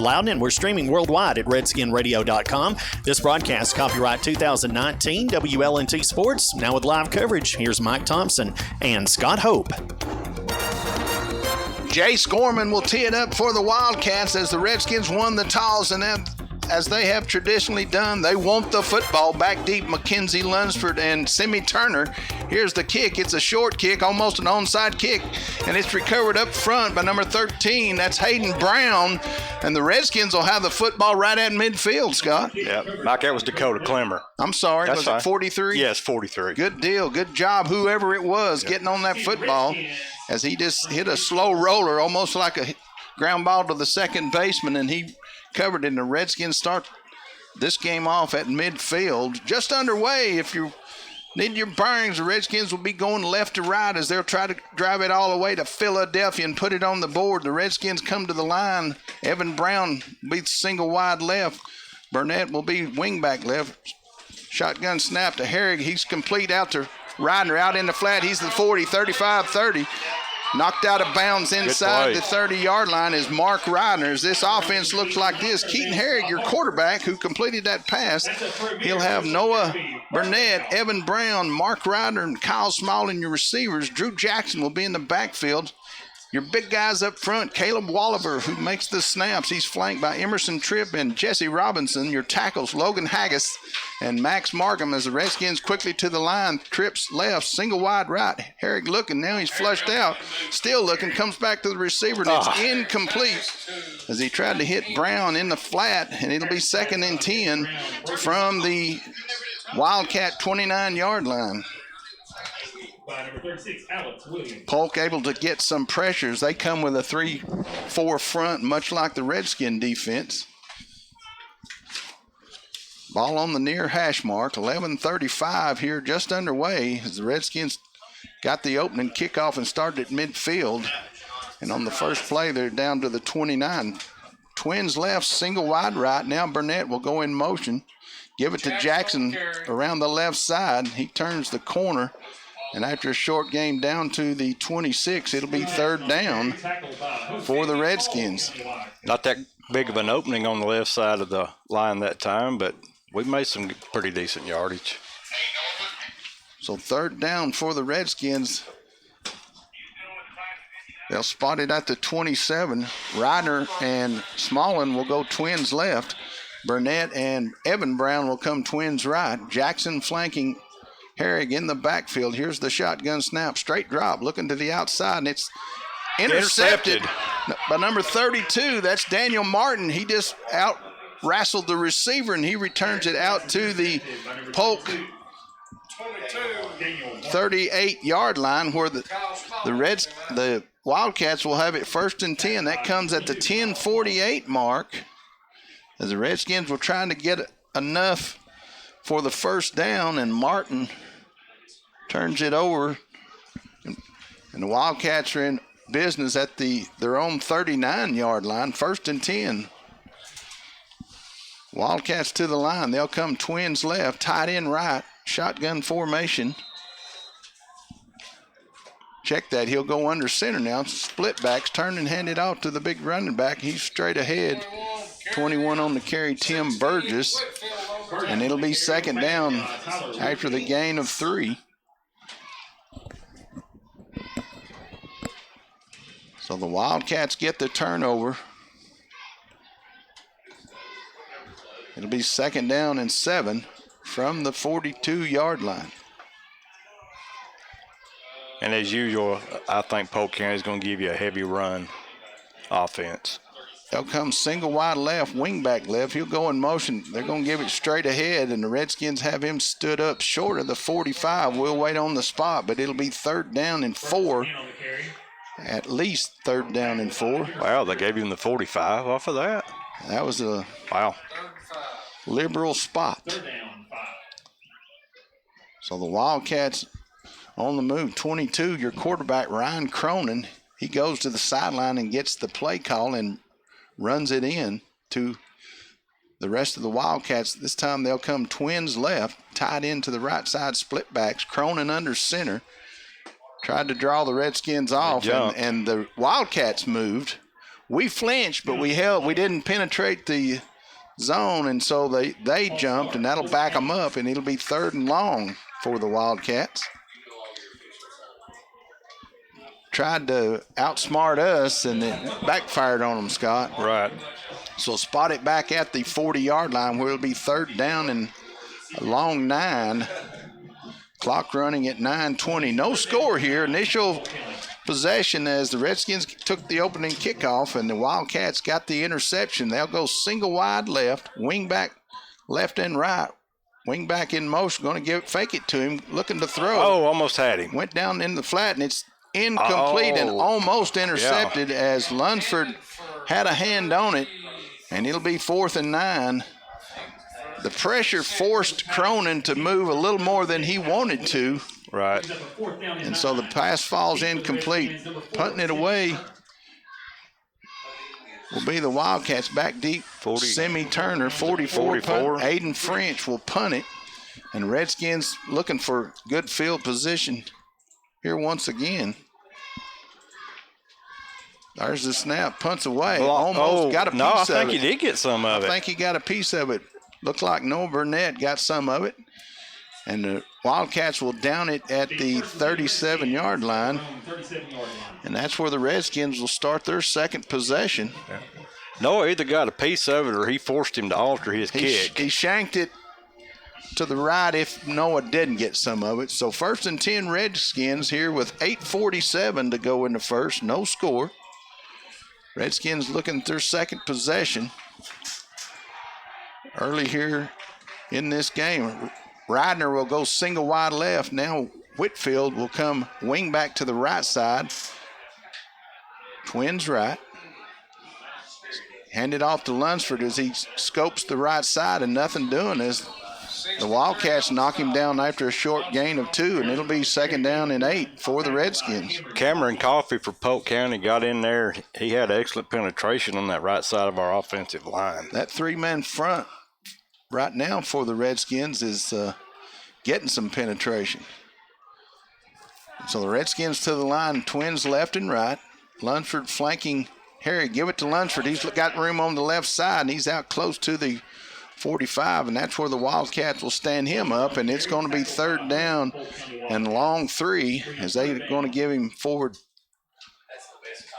Loudon, and we're streaming worldwide at redskinradio.com. This broadcast copyright 2019 WLNT Sports. Now with live coverage, here's Mike Thompson and Scott Hope. Jay Scorman will tee it up for the Wildcats as the Redskins won the toss, and as they have traditionally done, they want the football back deep. Mackenzie Lunsford and Simi Turner. Here's the kick. It's a short kick, almost an onside kick, and it's recovered up front by number 13. That's Hayden Brown, and the Redskins will have the football right at midfield, Scott. Yeah, Mike, that was Dakota Clemmer. I'm sorry, That's was fine. it 43? Yes, 43. Good deal. Good job, whoever it was, getting on that football as he just hit a slow roller, almost like a ground ball to the second baseman, and he covered it. And the Redskins start this game off at midfield. Just underway. If you need your bearings, the Redskins will be going left to right as they'll try to drive it all the way to Philadelphia and put it on the board. The Redskins come to the line. Evan Brown will be single wide left. Burnett will be wingback left. Shotgun snap to Herrig. He's complete out to Ryder out in the flat. He's the 40, 35, 30. Knocked out of bounds inside the 30-yard line is Mark Ryder. As this offense looks like this, Keaton Herrig, your quarterback, who completed that pass, he'll have Noah Burnett, Evan Brown, Mark Ryder, and Kyle Smalling, your receivers. Drew Jackson will be in the backfield. Your big guys up front, Caleb Walliver, who makes the snaps. He's flanked by Emerson Tripp and Jesse Robinson. Your tackles, Logan Haggis and Max Markham, as the Redskins quickly to the line. Tripp's left, single wide right. Herrick looking, now he's flushed out. Still looking, comes back to the receiver, and it's incomplete as he tried to hit Brown in the flat, and it'll be 2nd and 10 from the Wildcat 29-yard line. Number 36, Alex Williams. Polk able to get some pressures. They come with a 3-4 front, much like the Redskin defense. Ball on the near hash mark. 11:35 here, just underway, as the Redskins got the opening kickoff and started at midfield. And on the first play, they're down to the 29. Twins left, single wide right. Now Burnett will go in motion. Give it to Jackson around the left side. He turns the corner. And after a short game down to the 26, it'll be 3rd down for the Redskins. Not that big of an opening on the left side of the line that time, but we made some pretty decent yardage. So 3rd down for the Redskins. They'll spot it at the 27. Ryder and Smallin will go Twins left. Burnett and Evan Brown will come Twins right. Jackson flanking Herrig in the backfield. Here's the shotgun snap. Straight drop. Looking to the outside, and it's intercepted by number 32. That's Daniel Martin. He just out-wrestled the receiver, and he returns it out to the Polk 38-yard line, where the Wildcats will have it 1st and 10. That comes at the 10:48 mark, as the Redskins were trying to get enough for the 1st down, and Martin turns it over, and the Wildcats are in business at their own 39-yard line. 1st and 10. Wildcats to the line. They'll come Twins left, tight end right, shotgun formation. Check that. He'll go under center now. Split backs, turn and hand it off to the big running back. He's straight ahead. 21 on the carry, Tim Burgess. And it'll be 2nd down after the gain of 3. So the Wildcats get the turnover. It'll be 2nd down and 7 from the 42-yard line. And as usual, I think Polk County is going to give you a heavy run offense. They'll come single wide left, wingback left. He'll go in motion. They're going to give it straight ahead, and the Redskins have him stood up short of the 45. We'll wait on the spot, but it'll be 3rd down and 4. At least 3rd down and 4. Wow, they gave him the 45 off of that. That was a liberal spot. So the Wildcats on the move. 22, your quarterback, Ryan Cronin. He goes to the sideline and gets the play call and runs it in to the rest of the Wildcats. This time they'll come Twins left, tied into the right side, split backs. Cronin under center. Tried to draw the Redskins off, and the Wildcats moved. We flinched, but we held. We didn't penetrate the zone, and so they jumped, and that'll back them up, and it'll be 3rd and long for the Wildcats. Tried to outsmart us, and it backfired on them, Scott. Right. So spot it back at the 40-yard line where it'll be 3rd down and a long 9. Clock running at 9:20. No score here. Initial possession as the Redskins took the opening kickoff, and the Wildcats got the interception. They'll go single wide left, wing back left and right. Wing back in motion, going to fake it to him, looking to throw. Oh, almost had him. Went down in the flat, and it's incomplete and almost intercepted as Lunsford had a hand on it, and it'll be 4th and 9. The pressure forced Cronin to move a little more than he wanted to. Right. And so the pass falls incomplete. Punting it away will be the Wildcats back deep. 40. Semi Turner, 44. Punt. Aiden French will punt it. And Redskins looking for good field position here once again. There's the snap. Punts away. Almost got a piece of it. No, I think he did get some of it. I think he got a piece of it. Looked like Noah Burnett got some of it. And the Wildcats will down it at the 37-yard line. And that's where the Redskins will start their second possession. Yeah. Noah either got a piece of it or he forced him to alter his kick. He shanked it to the right if Noah didn't get some of it. So 1st and 10 Redskins here with 8:47 to go in the first. No score. Redskins looking at their second possession. Early here in this game, Ridner will go single wide left. Now Whitfield will come wing back to the right side. Twins right. Hand it off to Lunsford as he scopes the right side, and nothing doing as the Wildcats knock him down after a short gain of 2, and it'll be 2nd down and 8 for the Redskins. Cameron Coffey for Polk County got in there. He had excellent penetration on that right side of our offensive line. That 3-man front right now for the Redskins is getting some penetration. So the Redskins to the line, twins left and right. Lunsford flanking Harry. Give it to Lunsford. He's got room on the left side, and he's out close to the 45, and that's where the Wildcats will stand him up, and it's going to be 3rd down and long 3 as they're going to give him forward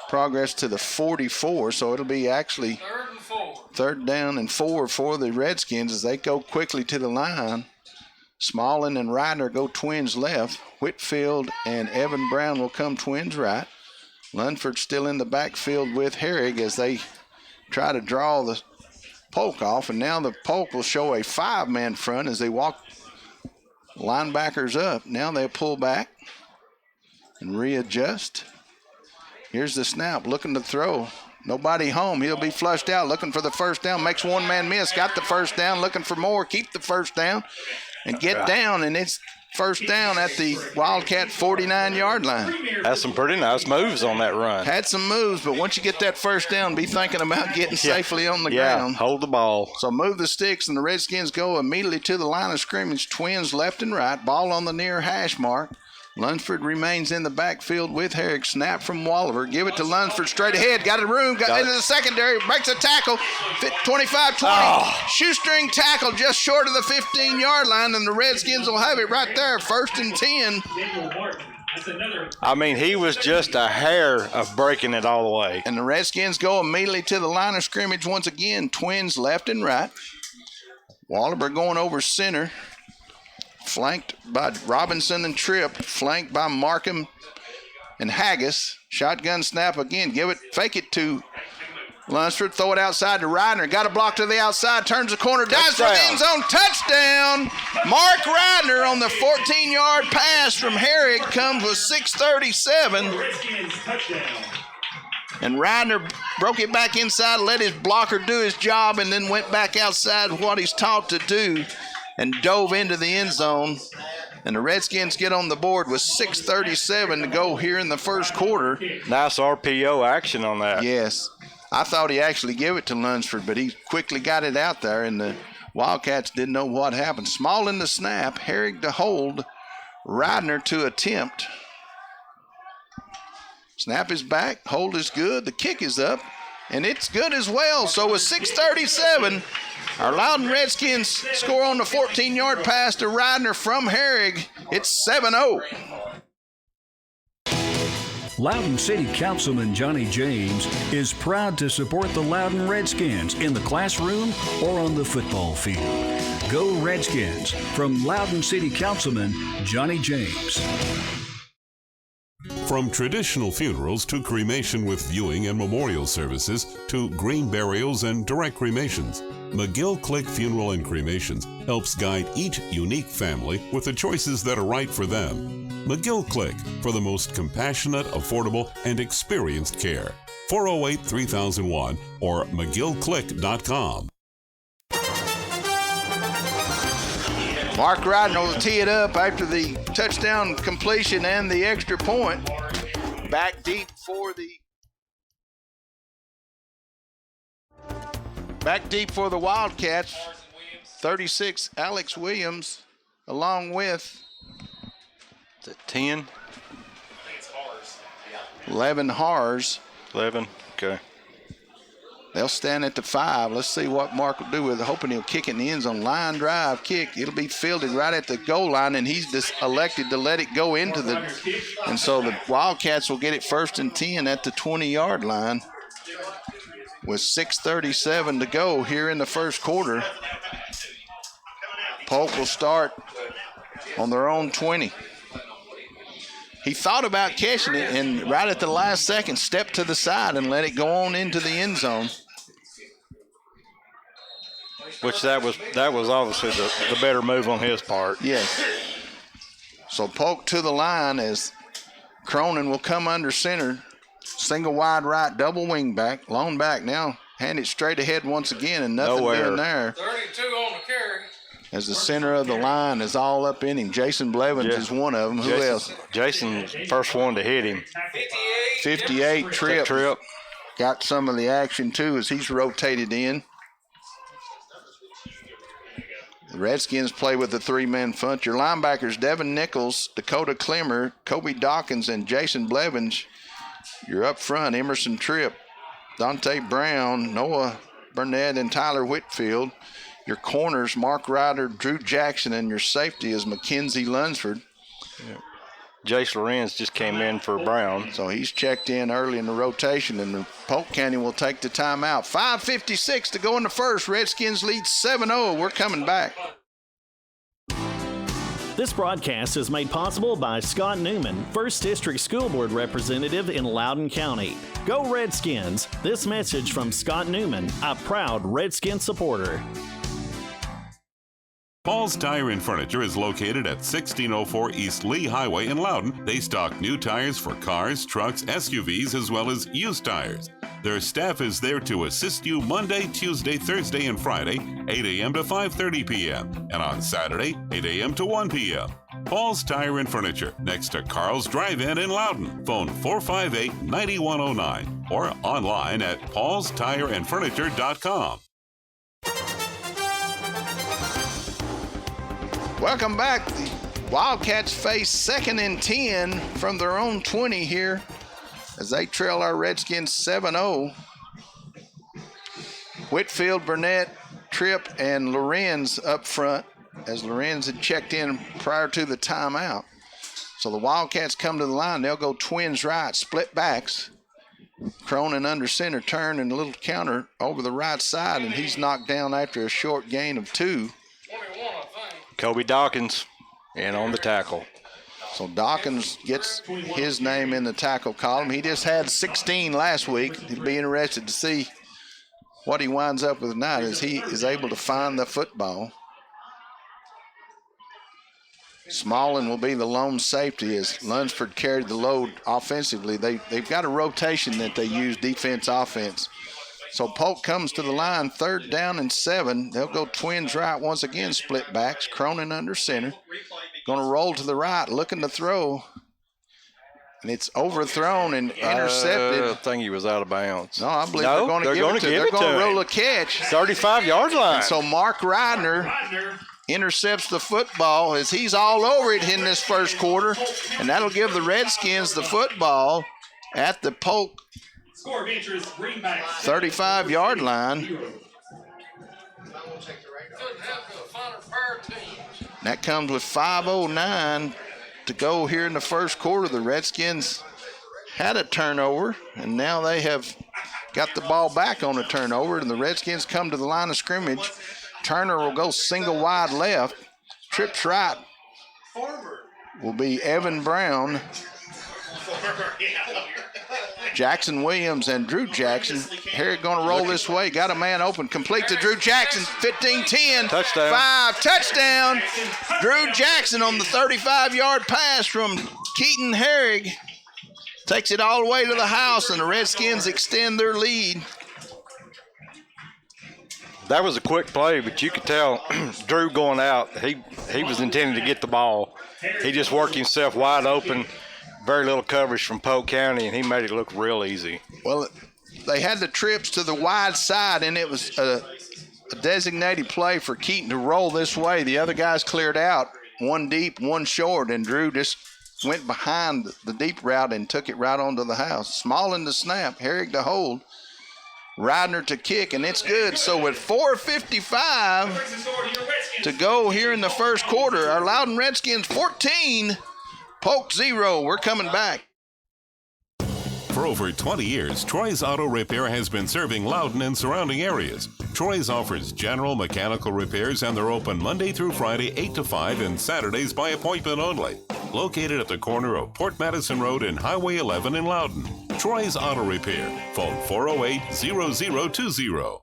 progress to the 44, so it'll be actually 3rd down and 4 for the Redskins as they go quickly to the line. Smallin and Ryder go twins left. Whitfield and Evan Brown will come twins right. Lunsford still in the backfield with Herrig as they try to draw the Polk off, and now the Polk will show a 5-man front as they walk linebackers up. Now they'll pull back and readjust. Here's the snap, looking to throw. Nobody home. He'll be flushed out, looking for the 1st down. Makes 1-man miss. Got the 1st down, looking for more. Keep the 1st down and get down, and it's 1st down at the Wildcat 49-yard line. Has some pretty nice moves on that run. Had some moves, but once you get that 1st down, be thinking about getting safely on the ground. Hold the ball. So move the sticks, and the Redskins go immediately to the line of scrimmage. Twins left and right. Ball on the near hash mark. Lunsford remains in the backfield with Herrick. Snap from Walliver. Give it to Lunsford straight ahead. Got a room. Got into the secondary. Breaks a tackle. 25-20. Shoestring tackle just short of the 15-yard line, and the Redskins will have it right there. 1st and 10. I mean, he was just a hair of breaking it all the way. And the Redskins go immediately to the line of scrimmage once again. Twins left and right. Walliver going over center. Flanked by Robinson and Tripp. Flanked by Markham and Haggis. Shotgun snap again. Fake it to Lunsford. Throw it outside to Ridner. Got a block to the outside. Turns the corner. Dives for the end zone. Touchdown. Mark Ridner on the 14-yard pass from Herrick comes with 6:37. And Ridner broke it back inside, let his blocker do his job, and then went back outside what he's taught to do and dove into the end zone. And the Redskins get on the board with 6:37 to go here in the first quarter. Nice RPO action on that. Yes. I thought he actually gave it to Lunsford, but he quickly got it out there, and the Wildcats didn't know what happened. Small in the snap, Herrig to hold, Ridner to attempt. Snap is back, hold is good, the kick is up, and it's good as well. So with 6:37, our Loudon Redskins score on the 14-yard pass to Ridner from Herrig. It's 7-0. Loudon City Councilman Johnny James is proud to support the Loudon Redskins in the classroom or on the football field. Go Redskins from Loudon City Councilman Johnny James. From traditional funerals to cremation with viewing and memorial services to green burials and direct cremations, McGill Click Funeral and Cremations helps guide each unique family with the choices that are right for them. McGill Click for the most compassionate, affordable, and experienced care. 408-3001 or McGillClick.com. Mark Ridner will tee it up after the touchdown completion and the extra point. Back deep for the Wildcats. 36, Alex Williams, along with Is it 10? 11 Hars. 11? Okay. They'll stand at the 5. Let's see what Mark will do with it. Hoping he'll kick it in the end zone. Line drive kick. It'll be fielded right at the goal line, and he's just elected to let it go into the. And so the Wildcats will get it 1st and 10 at the 20-yard line with 6:37 to go here in the first quarter. Polk will start on their own 20. He thought about catching it, and right at the last second, stepped to the side and let it go on into the end zone. Which that was obviously the better move on his part. Yes. So Polk to the line as Cronin will come under center. Single wide right, double wing back, lone back now. Hand it straight ahead once again, and nothing being there. 32 on the carry. As the center of the line is all up in him. Jason Blevins is one of them. Who else? Jason, first one to hit him. 58 Tripp. Got some of the action, too, as he's rotated in. The Redskins play with the 3-man front. Your linebackers, Devin Nichols, Dakota Clemmer, Kobe Dawkins, and Jason Blevins. You're up front, Emerson Tripp, Dante Brown, Noah Burnett, and Tyler Whitfield. Your corners, Mark Ryder, Drew Jackson, and your safety is Mackenzie Lunsford. Yeah. Jace Lorenz just came in for Brown. So he's checked in early in the rotation, and the Polk County will take the timeout. 5:56 to go in the first. Redskins lead 7-0. We're coming back. This broadcast is made possible by Scott Newman, 1st District School Board Representative in Loudoun County. Go Redskins! This message from Scott Newman, a proud Redskin supporter. Paul's Tire and Furniture is located at 1604 East Lee Highway in Loudoun. They stock new tires for cars, trucks, SUVs, as well as used tires. Their staff is there to assist you Monday, Tuesday, Thursday, and Friday, 8 a.m. to 5:30 p.m. and on Saturday, 8 a.m. to 1 p.m. Paul's Tire and Furniture, next to Carl's Drive-In in Loudoun. Phone 458-9109 or online at paulstireandfurniture.com. Welcome back. The Wildcats face 2nd and 10 from their own 20 here as they trail our Redskins 7-0. Whitfield, Burnett, Tripp, and Lorenz up front as Lorenz had checked in prior to the timeout. So the Wildcats come to the line. They'll go twins right, split backs. Cronin under center, turn and a little counter over the right side, and he's knocked down after a short gain of 2. Kobe Dawkins in on the tackle. So Dawkins gets his name in the tackle column. He just had 16 last week. He'll be interested to see what he winds up with tonight as he is able to find the football. Smallin will be the lone safety as Lunsford carried the load offensively. They've got a rotation that they use defense, offense. So Polk comes to the line, 3rd down and 7. They'll go twins right once again, split backs. Cronin under center. Going to roll to the right, looking to throw. And it's overthrown and intercepted. I think he was out of bounds. No, I believe they're going to give it to him. They're going to roll a catch. 35-yard line. And so Mark Ridner intercepts the football as he's all over it in this first quarter. And that'll give the Redskins the football at the Polk Score of interest, Greenback. 35-yard line. That comes with 5:09 to go here in the first quarter. The Redskins had a turnover, and now they have got the ball back on a turnover, and the Redskins come to the line of scrimmage. Turner will go single wide left. Trips right will be Evan Brown, Jackson Williams, and Drew Jackson. Herrick going to roll this way. Got a man open. Complete to Drew Jackson. 15-10. Touchdown. 5. Touchdown. Drew Jackson on the 35-yard pass from Keaton Herrick. Takes it all the way to the house, and the Redskins extend their lead. That was a quick play, but you could tell Drew going out, he was intending to get the ball. He just worked himself wide open, very little coverage from Polk County, and he made it look real easy. Well, they had the trips to the wide side, and it was a designated play for Keaton to roll this way. The other guys cleared out, one deep, one short, and Drew just went behind the deep route and took it right onto the house. Small in the snap, Herrick to hold. Ridner to kick, and it's good. So with 4:55 to go here in the first quarter, our Loudon Redskins 14, Polk 0. We're coming back. For over 20 years, Troy's Auto Repair has been serving Loudon and surrounding areas. Troy's offers general mechanical repairs, and they're open Monday through Friday 8 to 5 and Saturdays by appointment only. Located at the corner of Port Madison Road and Highway 11 in Loudon. Troy's Auto Repair. Phone 408-0020.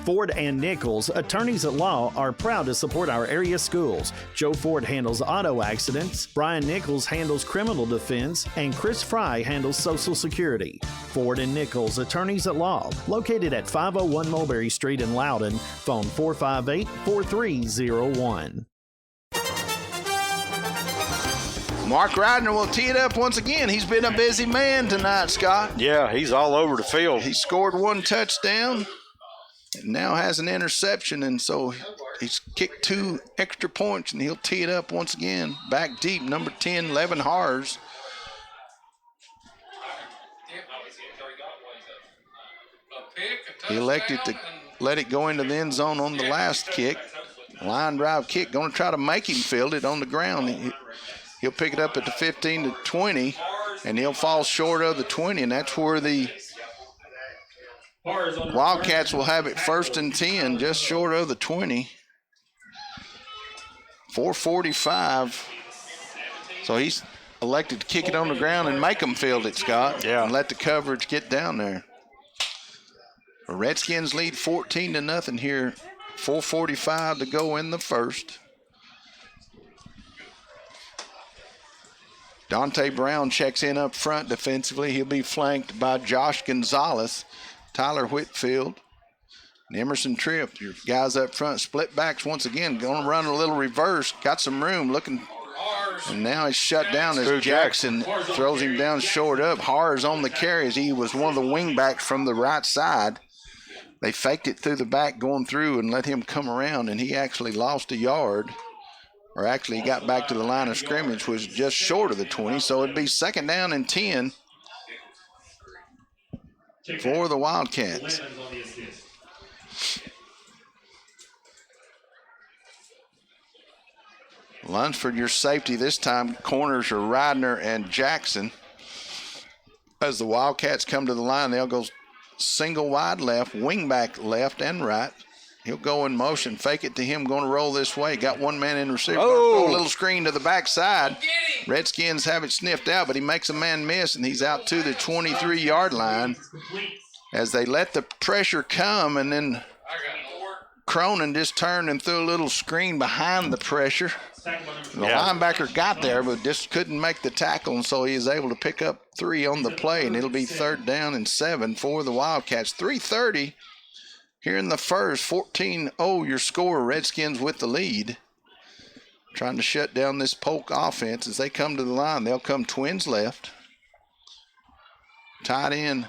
Ford and Nichols, attorneys at law, are proud to support our area schools. Joe Ford handles auto accidents, Brian Nichols handles criminal defense, and Chris Fry handles Social Security. Ford and Nichols, attorneys at law, located at 501 Mulberry Street in Loudon. Phone 458-4301. Mark Ridner will tee it up once again. He's been a busy man tonight, Scott. Yeah, he's all over the field. He scored one touchdown and now has an interception, and so he's kicked 2 extra points, and he'll tee it up once again. Back deep, number 10, Levin Hars. He elected to let it go into the end zone on the last kick. Line drive kick, going to try to make him field it on the ground. He'll pick it up at the 15 to 20, and he'll fall short of the 20, and that's where the Wildcats will have it 1st and 10, just short of the 20. 4:45. So he's elected to kick it on the ground and make them field it, Scott. Yeah. And let the coverage get down there. The Redskins lead 14-0 here. 4:45 to go in the first. Dante Brown checks in up front defensively. He'll be flanked by Josh Gonzalez, Tyler Whitfield, and Emerson Tripp. Your guys up front, split backs once again. Going to run a little reverse. Got some room looking. And now he's shut down as Jackson throws him down short up. Hars on the carry as he was one of the wing backs from the right side. They faked it through the back going through and let him come around, and he actually lost a yard. Or actually he got back to the line of scrimmage, was just short of the 20, so it'd be 2nd down and 10 for the Wildcats. Lunsford, your safety this time. Corners are Ridner and Jackson. As the Wildcats come to the line, they'll go single wide left, wing back left and right. He'll go in motion, fake it to him, going to roll this way. Got one man in receiver. Oh. A little screen to the backside. Redskins have it sniffed out, but he makes a man miss, and he's out to the 23-yard line as they let the pressure come, and then Cronin just turned and threw a little screen behind the pressure. The linebacker got there, but just couldn't make the tackle, and so he is able to pick up 3 on the play, and it'll be 3rd down and 7 for the Wildcats. 3:30 here in the first. 14-0 your score. Redskins with the lead. Trying to shut down this Polk offense as they come to the line. They'll come twins left. Tight end.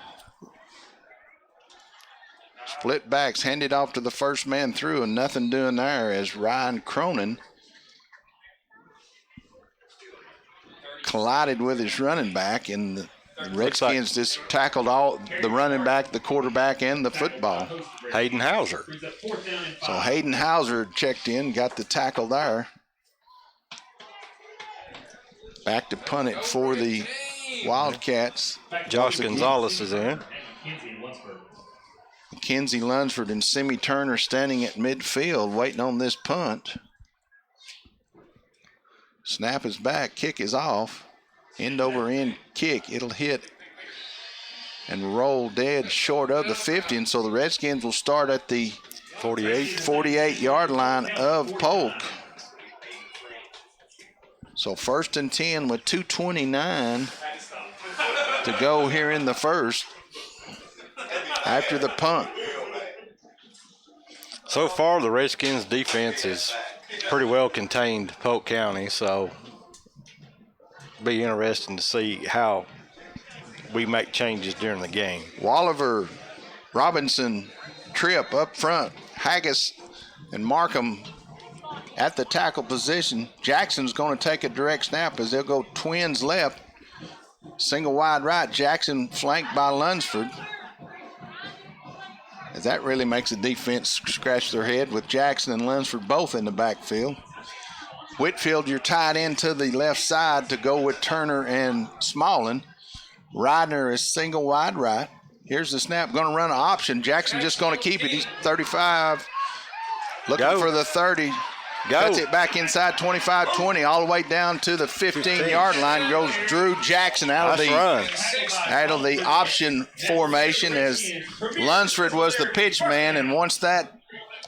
Split backs, handed off to the first man through, and nothing doing there as Ryan Cronin collided with his running back, and the The Redskins just tackled all the running back, the quarterback, and the football. Hayden Hauser. So Hayden Hauser checked in, got the tackle there. Back to punt it for the Wildcats. Josh Gonzalez is in. Mackenzie Lunsford and Simi Turner standing at midfield waiting on this punt. Snap is back, kick is off. End over end kick. It'll hit and roll dead short of the 50, and so the Redskins will start at the 48-yard line of Polk. So 1st and 10 with 2:29 to go here in the first after the punt. So far, the Redskins' defense is pretty well contained Polk County, so be interesting to see how we make changes during the game. Walliver, Robinson, Tripp up front, Haggis and Markham at the tackle position. Jackson's going to take a direct snap as they'll go twins left, single wide right. Jackson flanked by Lunsford. As that really makes the defense scratch their head with Jackson and Lunsford both in the backfield. Whitfield, you're tied in to the left side to go with Turner and Smallin. Ridner is single wide right. Here's the snap, going to run an option. Jackson just going to keep it. He's 35, looking for the 30. Cuts it back inside 25-20, all the way down to the 15-yard line. Goes Drew Jackson out of the option formation as Lunsford was the pitch man, and once that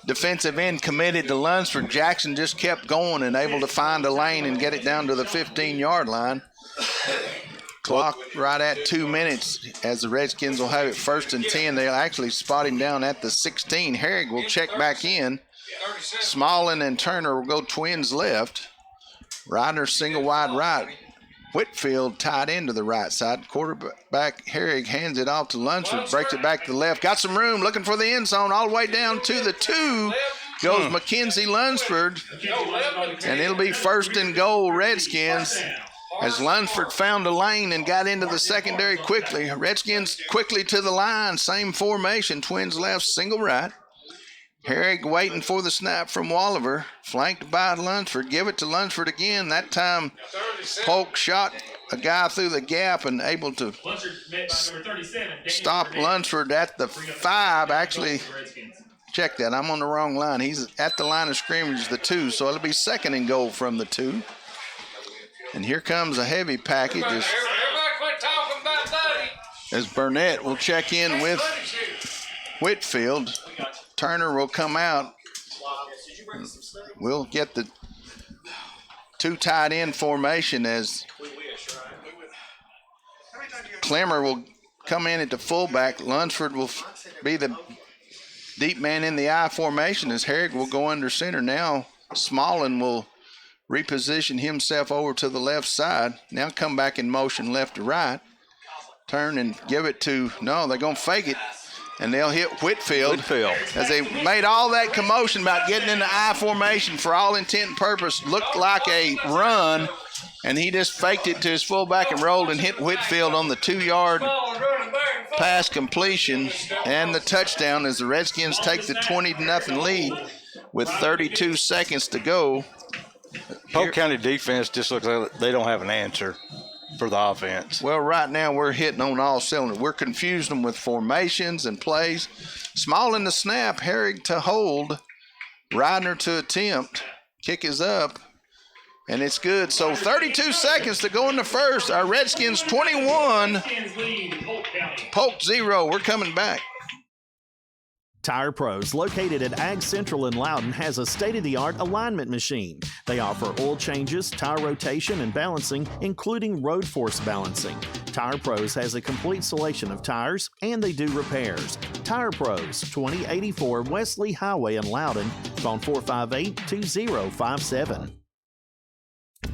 defensive end committed to Lunsford, Jackson just kept going and able to find a lane and get it down to the 15-yard line. Clock right at 2 minutes as the Redskins will have it 1st and 10. They'll actually spot him down at the 16. Herrig will check back in. Smallin and Turner will go twins left. Ryder single wide right. Whitfield tied into the right side. Quarterback Herrig hands it off to Lunsford, breaks it back to the left. Got some room, looking for the end zone, all the way down to the 2. Goes Mackenzie Lunsford, and it'll be 1st and goal Redskins as Lunsford found a lane and got into the secondary quickly. Redskins quickly to the line, same formation, twins left, single right. Herrig waiting for the snap from Walliver, flanked by Lunsford. Give it to Lunsford again. That time, Polk shot a guy through the gap and able to stop Lunsford at the 5. Actually, check that. I'm on the wrong line. He's at the line of scrimmage, the 2, so it'll be 2nd and goal from the 2. And here comes a heavy package as Burnett will check in with Whitfield. Turner will come out. We'll get the 2 tight end formation as Clemmer will come in at the fullback. Lunsford will be the deep man in the I formation as Herrig will go under center. Now Smallin will reposition himself over to the left side. Now come back in motion left to right. Turn and give it to, no, they're going to fake it. And they'll hit Whitfield as they made all that commotion about getting in the I formation. For all intent and purpose, looked like a run, and he just faked it to his fullback and rolled and hit Whitfield on the 2-yard pass completion and the touchdown as the Redskins take the 20-0 lead with 32 seconds to go. Polk County defense just looks like they don't have an answer for the offense. Well, right now we're hitting on all cylinders. We're confusing them with formations and plays. Small in the snap, Herrig to hold, Ridner to attempt. Kick is up, and it's good. So 32 seconds to go in the first. Our Redskins 21, Polk 0. We're coming back. Tire Pros, located at Ag Central in Loudon, has a state-of-the-art alignment machine. They offer oil changes, tire rotation, and balancing, including road force balancing. Tire Pros has a complete selection of tires, and they do repairs. Tire Pros, 2084 Wesley Highway in Loudon. Phone 458-2057.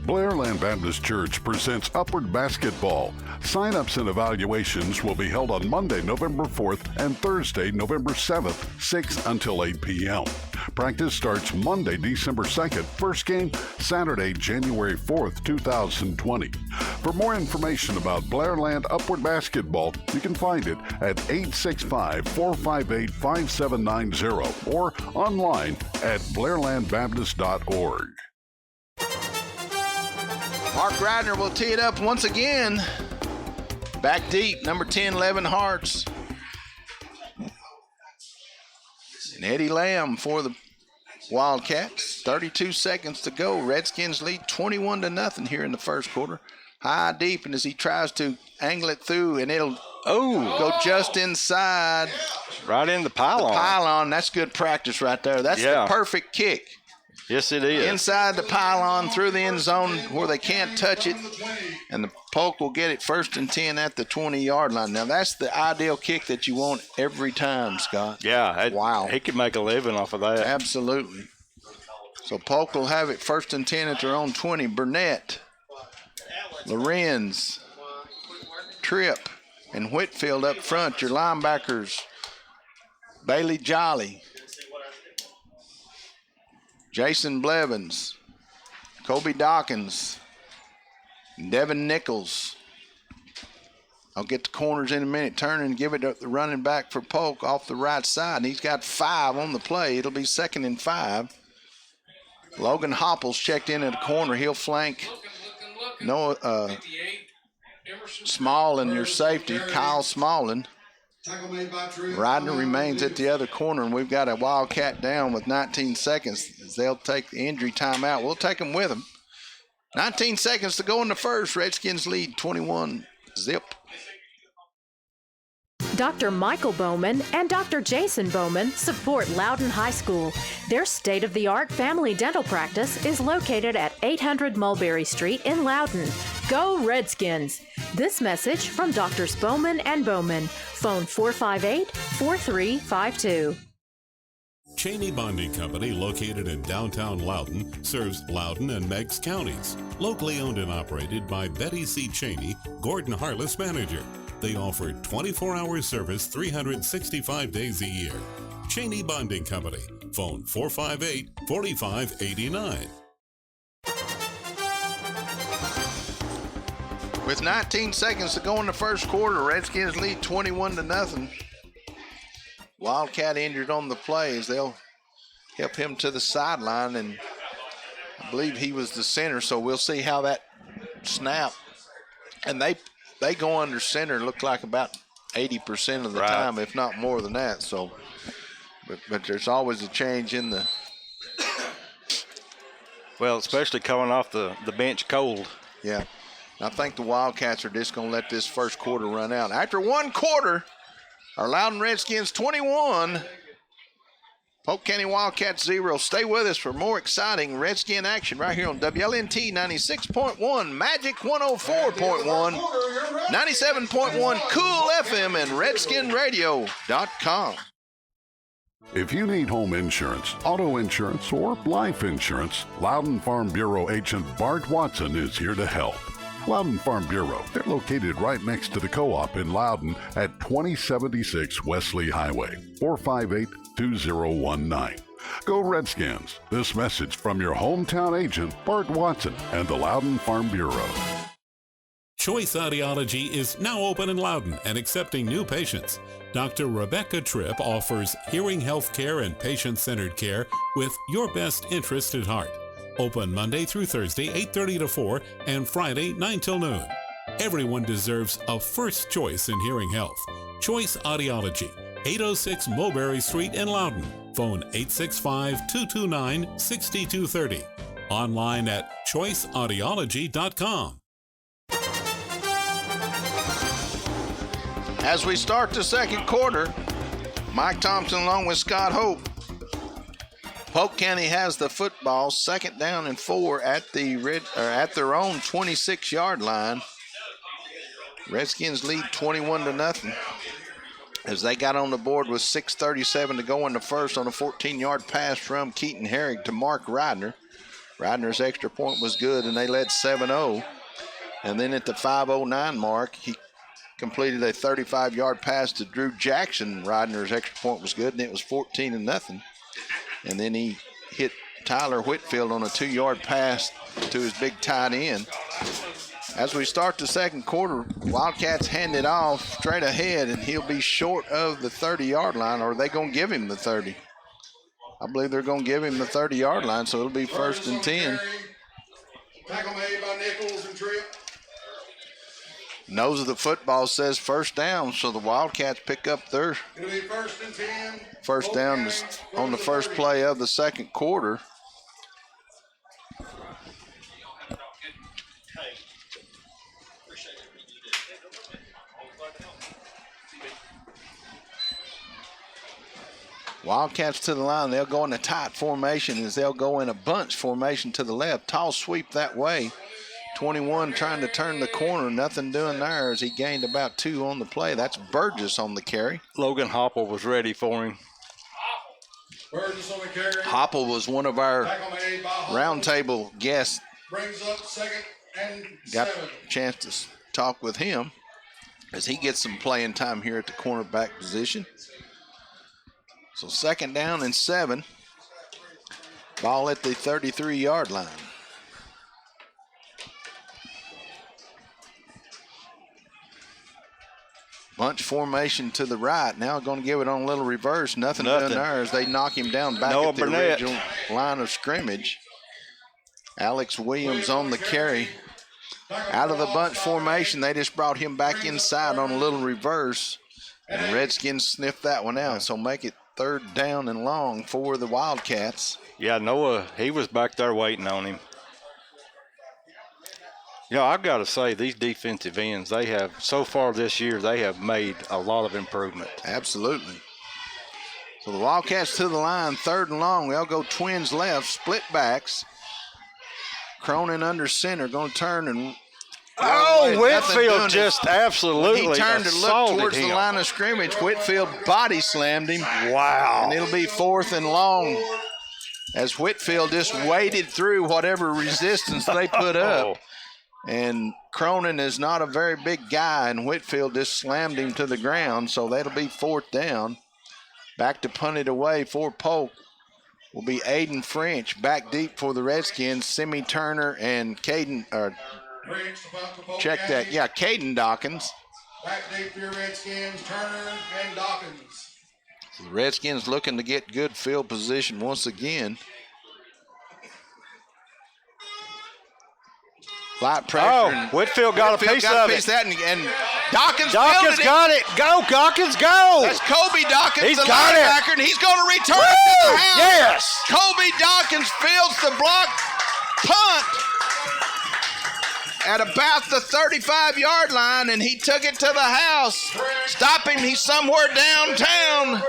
Blairland Baptist Church presents Upward Basketball. Sign-ups and evaluations will be held on Monday, November 4th and Thursday, November 7th, 6 until 8 p.m. Practice starts Monday, December 2nd. First game, Saturday, January 4th, 2020. For more information about Blairland Upward Basketball, you can find it at 865-458-5790 or online at blairlandbaptist.org. Mark Ryder will tee it up once again. Back deep, number 10, Levin Hartz. And Eddie Lamb for the Wildcats. 32 seconds to go. Redskins lead 21-0 here in the first quarter. High deep, and as he tries to angle it through, and it'll go just inside. Right in the pylon. The pylon, that's good practice right there. That's the perfect kick. Yes, it is. Inside the pylon, through the end zone where they can't touch it, and the Polk will get it 1st and 10 at the 20-yard line. Now, that's the ideal kick that you want every time, Scott. Yeah. Wow. He could make a living off of that. Absolutely. So Polk will have it 1st and 10 at their own 20. Burnett, Lorenz, Tripp, and Whitfield up front. Your linebackers, Bailey Jolly, Jason Blevins, Kobe Dawkins, Devin Nichols. I'll get the corners in a minute. Turn and give it to the running back for Polk off the right side. And he's got 5 on the play. It'll be 2nd and 5. Logan Hopples checked in at the corner. He'll flank Smallin, your safety, Kyle Smallin. Ryder remains at the other corner, and we've got a Wildcat down with 19 seconds. They'll take the injury timeout. We'll take them with them. 19 seconds to go in the first. Redskins lead 21-0. Dr. Michael Bowman and Dr. Jason Bowman support Loudon High School. Their state-of-the-art family dental practice is located at 800 Mulberry Street in Loudon. Go Redskins! This message from Drs. Bowman and Bowman. Phone 458-4352. Cheney Bonding Company, located in downtown Loudon, serves Loudon and Meigs counties. Locally owned and operated by Betty C. Cheney, Gordon Harless manager. They offer 24-hour service 365 days a year. Cheney Bonding Company. Phone 458-4589. With 19 seconds to go in the first quarter, Redskins lead 21-0. Wildcat injured on the play as they'll help him to the sideline, and I believe he was the center, so we'll see how that snap. And they go under center, look like about 80% of the time, if not more than that. So, but there's always a change in the. Well, especially coming off the bench cold. Yeah. I think the Wildcats are just going to let this first quarter run out. After one quarter, our Loudon Redskins 21, Polk County Wildcats 0. Stay with us for more exciting Redskin action right here on WLNT 96.1, Magic 104.1, 97.1 Cool FM, and RedskinRadio.com. If you need home insurance, auto insurance, or life insurance, Loudon Farm Bureau agent Bart Watson is here to help. Loudon Farm Bureau, they're located right next to the co-op in Loudon at 2076 Wesley Highway, 458-2019. Go Redskins. This message from your hometown agent, Bart Watson, and the Loudon Farm Bureau. Choice Audiology is now open in Loudon and accepting new patients. Dr. Rebecca Tripp offers hearing health care and patient-centered care with your best interest at heart. Open Monday through Thursday, 8:30 to 4, and Friday, 9 till noon. Everyone deserves a first choice in hearing health. Choice Audiology, 806 Mulberry Street in Loudon. Phone 865-229-6230. Online at choiceaudiology.com. As we start the second quarter, Mike Thompson along with Scott Hope. Polk County has the football, 2nd down and 4 at their own 26-yard line. Redskins lead 21-0 as they got on the board with 6:37 to go in the first on a 14-yard pass from Keaton Herrick to Mark Rydner. Rydner's extra point was good, and they led 7-0. And then at the 5:09 mark, he completed a 35-yard pass to Drew Jackson. Rydner's extra point was good, and it was 14-0. and then he hit Tyler Whitfield on a 2-yard pass to his big tight end. As we start the second quarter, Wildcats hand it off straight ahead, and he'll be short of the 30-yard line, or are they going to give him the 30? I believe they're going to give him the 30-yard line, so it'll be 1st and 10. Tackle made by Nichols and Tripp. Nose of the football says first down, so the Wildcats pick up their It'll be 1st and 10. first down on the first play of the second quarter. Wildcats to the line. They'll go in a tight formation as they'll go in a bunch formation to the left. Tall sweep that way. 21 trying to turn the corner. Nothing doing there as he gained about 2 on the play. That's Burgess on the carry. Logan Hopple was ready for him. Burgess on the carry. Hopple was one of our Tackle made by Hopple. roundtable guests. Brings up 2nd and Got 7. a chance to talk with him as he gets some playing time here at the cornerback position. So 2nd down and 7. Ball at the 33-yard line. Bunch formation to the right. Now going to give it on a little reverse. Nothing doing there as they knock him down back Noah at the Burnett. original line of scrimmage. Alex Williams on the carry. Out of the bunch formation, they just brought him back inside on a little reverse. And Redskins sniffed that one out, so make it 3rd down and long for the Wildcats. Yeah, Noah, he was back there waiting on him. You know, I've got to say, these defensive ends, they have, so far this year, they have made a lot of improvement. Absolutely. So the Wildcats to the line, 3rd and long. They'll go twins left, split backs. Cronin under center, going to turn and Oh, Whitfield just absolutely he turned to look assaulted towards him. the line of scrimmage. Whitfield body slammed him. Wow. And it'll be 4th and long as Whitfield just waded through whatever resistance they put up. And Cronin is not a very big guy, and Whitfield just slammed him to the ground, so that'll be 4th down. Back to punt it away for Polk will be Aiden French. Back deep for the Redskins, Simi Turner and Caden, check that, yeah, Caden Dawkins. Back deep for your Redskins, Turner and Dawkins. So the Redskins looking to get good field position once again. Light pressure. Oh, Whitfield got a piece of it. That, and Dawkins got it. Go, Dawkins, go. That's Kobe Dawkins, He's the got it. linebacker, and he's going to return it to the house. Yes. Kobe Dawkins fields the block punt at about the 35-yard line, and he took it to the house. Stop him. He's somewhere downtown.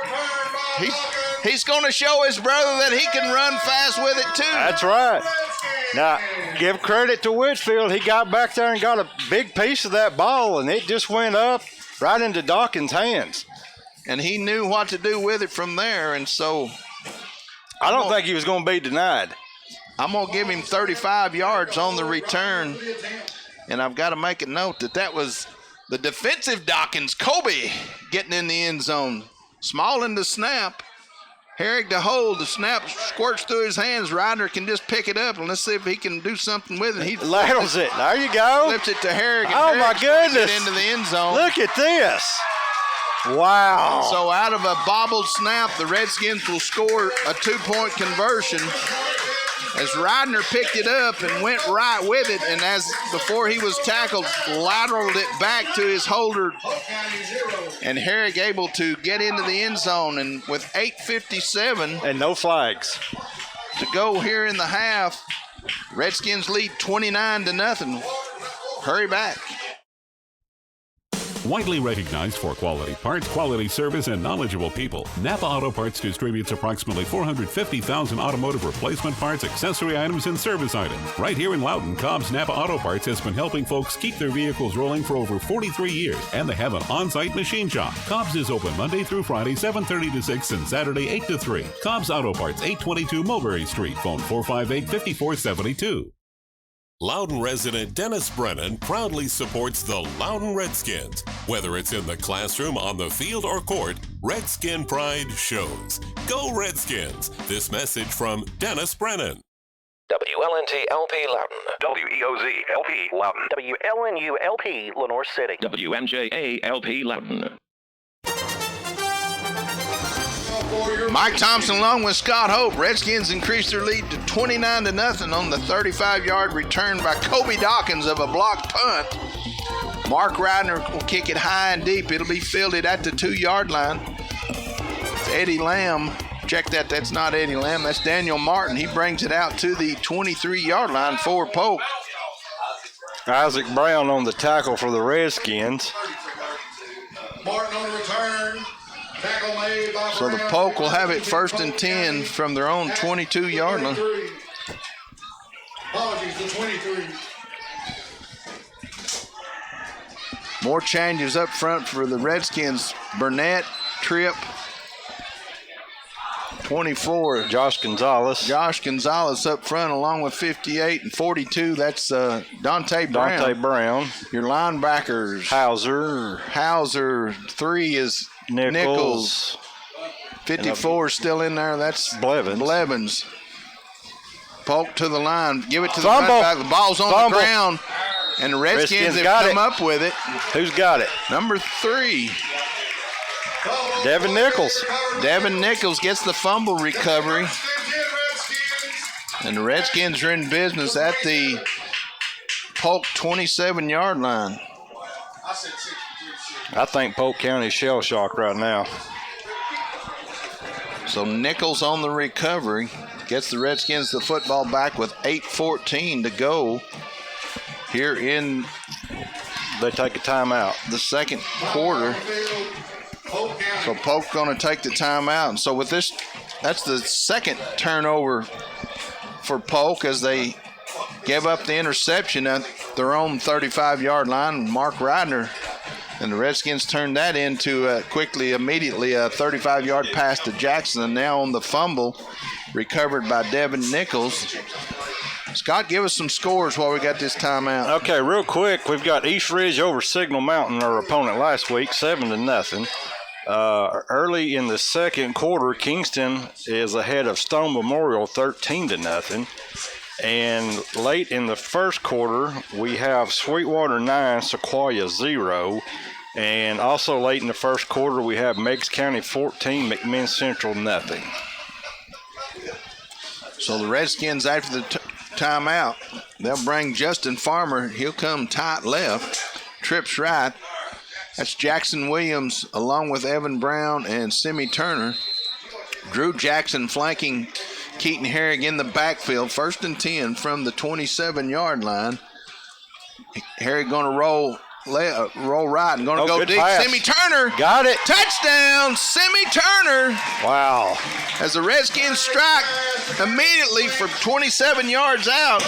He's going to show his brother that he can run fast with it, too. That's right. Now, give credit to Whitfield. He got back there and got a big piece of that ball, and it just went up right into Dawkins' hands. And he knew what to do with it from there, and so I don't think he was going to be denied. I'm going to give him 35 yards on the return, and I've got to make a note that was the defensive Dawkins, Kobe, getting in the end zone. Small in the snap. Herrick to hold. The snap squirts through his hands. Ryder can just pick it up, and let's see if he can do something with it. He ladles it. There you go. Flips it to Herrick. Oh, my goodness. Into the end zone. Look at this. Wow. So out of a bobbled snap, the Redskins will score a 2-point conversion. As Ridner picked it up and went right with it, and as before he was tackled, lateraled it back to his holder, and Herrick able to get into the end zone. And with 8:57 and no flags to go here in the half, Redskins lead 29-0. Hurry back. Widely recognized for quality parts, quality service, and knowledgeable people, Napa Auto Parts distributes approximately 450,000 automotive replacement parts, accessory items, and service items. Right here in Loudoun, Cobb's Napa Auto Parts has been helping folks keep their vehicles rolling for over 43 years, and they have an on-site machine shop. Cobb's is open Monday through Friday, 7:30 to 6, and Saturday, 8 to 3. Cobb's Auto Parts, 822 Mulberry Street, phone 458-5472. Loudon resident Dennis Brennan proudly supports the Loudon Redskins. Whether it's in the classroom, on the field, or court, Redskin pride shows. Go Redskins! This message from Dennis Brennan. WLNT LP Loudon. WEOZ LP Loudon. WLNU LP Lenore City. WMJA LP Loudon. Mike Thompson along with Scott Hope. Redskins increased their lead to 29-0 on the 35-yard return by Kobe Dawkins of a blocked punt. Mark Reidner will kick it high and deep. It'll be fielded at the 2-yard line. It's Eddie Lamb. Check that. That's not Eddie Lamb. That's Daniel Martin. He brings it out to the 23-yard line for Polk. Isaac Brown on the tackle for the Redskins. Martin on the return. Tackle made by So the Brown. Polk will have it 1st and 10 from their own 22-yard line. 23. Apologies, the 23. More changes up front for the Redskins. Burnett, Tripp, 24. Josh Gonzalez. Josh Gonzalez up front along with 58 and 42. That's Dante Brown. Dante Brown. Your linebackers. Hauser. 3 is Nichols. 54 is still in there. That's Blevins. Polk to the line. Give it to the Fumble. front back. The ball's on the ground. And the Redskins have come up with it. Who's got it? Number 3. Devin Nichols. Devin Nichols gets the fumble recovery. And the Redskins are in business at the Polk 27-yard line. I think Polk County's shell-shocked right now. So Nichols on the recovery. Gets the Redskins the football back with 8:14 to go here in They take a timeout. the second quarter. So Polk going to take the timeout. And so with this, that's the second turnover for Polk as they give up the interception at their own 35-yard line. Mark Reidner and the Redskins turned that into immediately a 35-yard pass to Jackson. And now on the fumble, recovered by Devin Nichols. Scott, give us some scores while we got this timeout. Okay, real quick, we've got East Ridge over Signal Mountain, our opponent last week, 7-0. Early in the second quarter, Kingston is ahead of Stone Memorial, 13-0. And late in the first quarter, we have Sweetwater 9, Sequoia 0. And also late in the first quarter, we have Meigs County 14, McMinn Central nothing. So the Redskins, after the timeout, they'll bring Justin Farmer. He'll come tight left, trips right. That's Jackson Williams along with Evan Brown and Simi Turner. Drew Jackson flanking Keaton Herrig in the backfield. 1st and 10 from the 27-yard line. Herrig going to roll right and going to go deep. Pass. Simi Turner. Got it. Touchdown, Simi Turner. Wow. As the Redskins strike immediately for 27 yards out.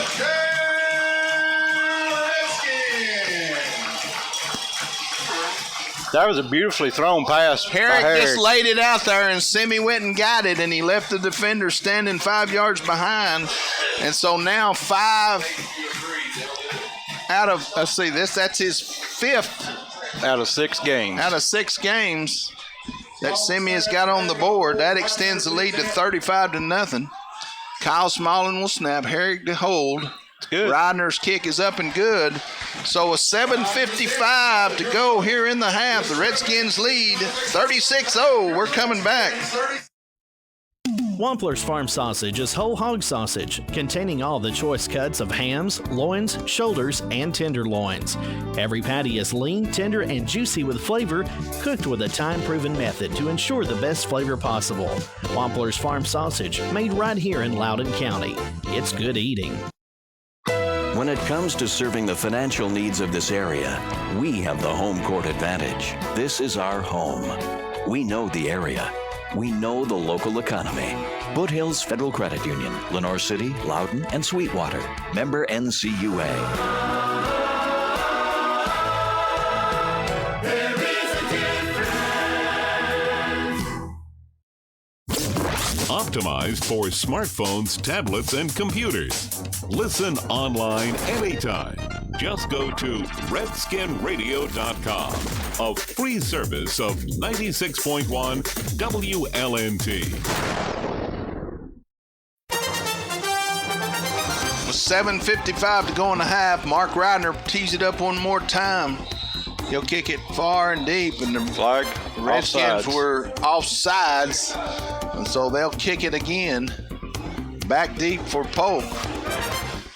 That was a beautifully thrown pass. Herrick just laid it out there, and Simi went and got it, and he left the defender standing 5 yards behind. And so now 5 out of, let's see, that's his 5th. Out of 6 games. Out of 6 games that Simi has got on the board. That extends the lead to 35-0. Kyle Smallin will snap. Herrick to hold. It's good. Reidner's kick is up and good. So a 7:55 to go here in the half. The Redskins lead 36-0. We're coming back. Wampler's Farm Sausage is whole hog sausage, containing all the choice cuts of hams, loins, shoulders, and tenderloins. Every patty is lean, tender, and juicy with flavor, cooked with a time-proven method to ensure the best flavor possible. Wampler's Farm Sausage, made right here in Loudoun County. It's good eating. When it comes to serving the financial needs of this area, we have the home court advantage. This is our home. We know the area. We know the local economy. Foothills Federal Credit Union, Lenore City, Loudoun, and Sweetwater. Member NCUA. Up optimized for smartphones, tablets, and computers. Listen online anytime. Just go to redskinradio.com, a free service of 96.1 WLNT. With 7:55 to go in the half, Mark Ridner tees it up one more time. He'll kick it far and deep, and the flag. Redskins were offsides, and so they'll kick it again. Back deep for Polk.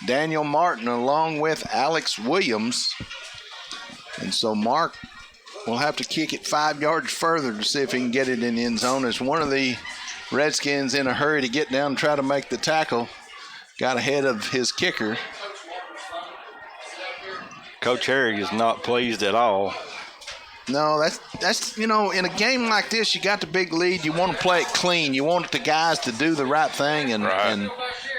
Daniel Martin along with Alex Williams. And so Mark will have to kick it 5 yards further to see if he can get it in the end zone. As one of the Redskins in a hurry to get down and try to make the tackle, got ahead of his kicker. Coach Harry is not pleased at all. No, that's in a game like this, you got the big lead. You want to play it clean. You want the guys to do the right thing and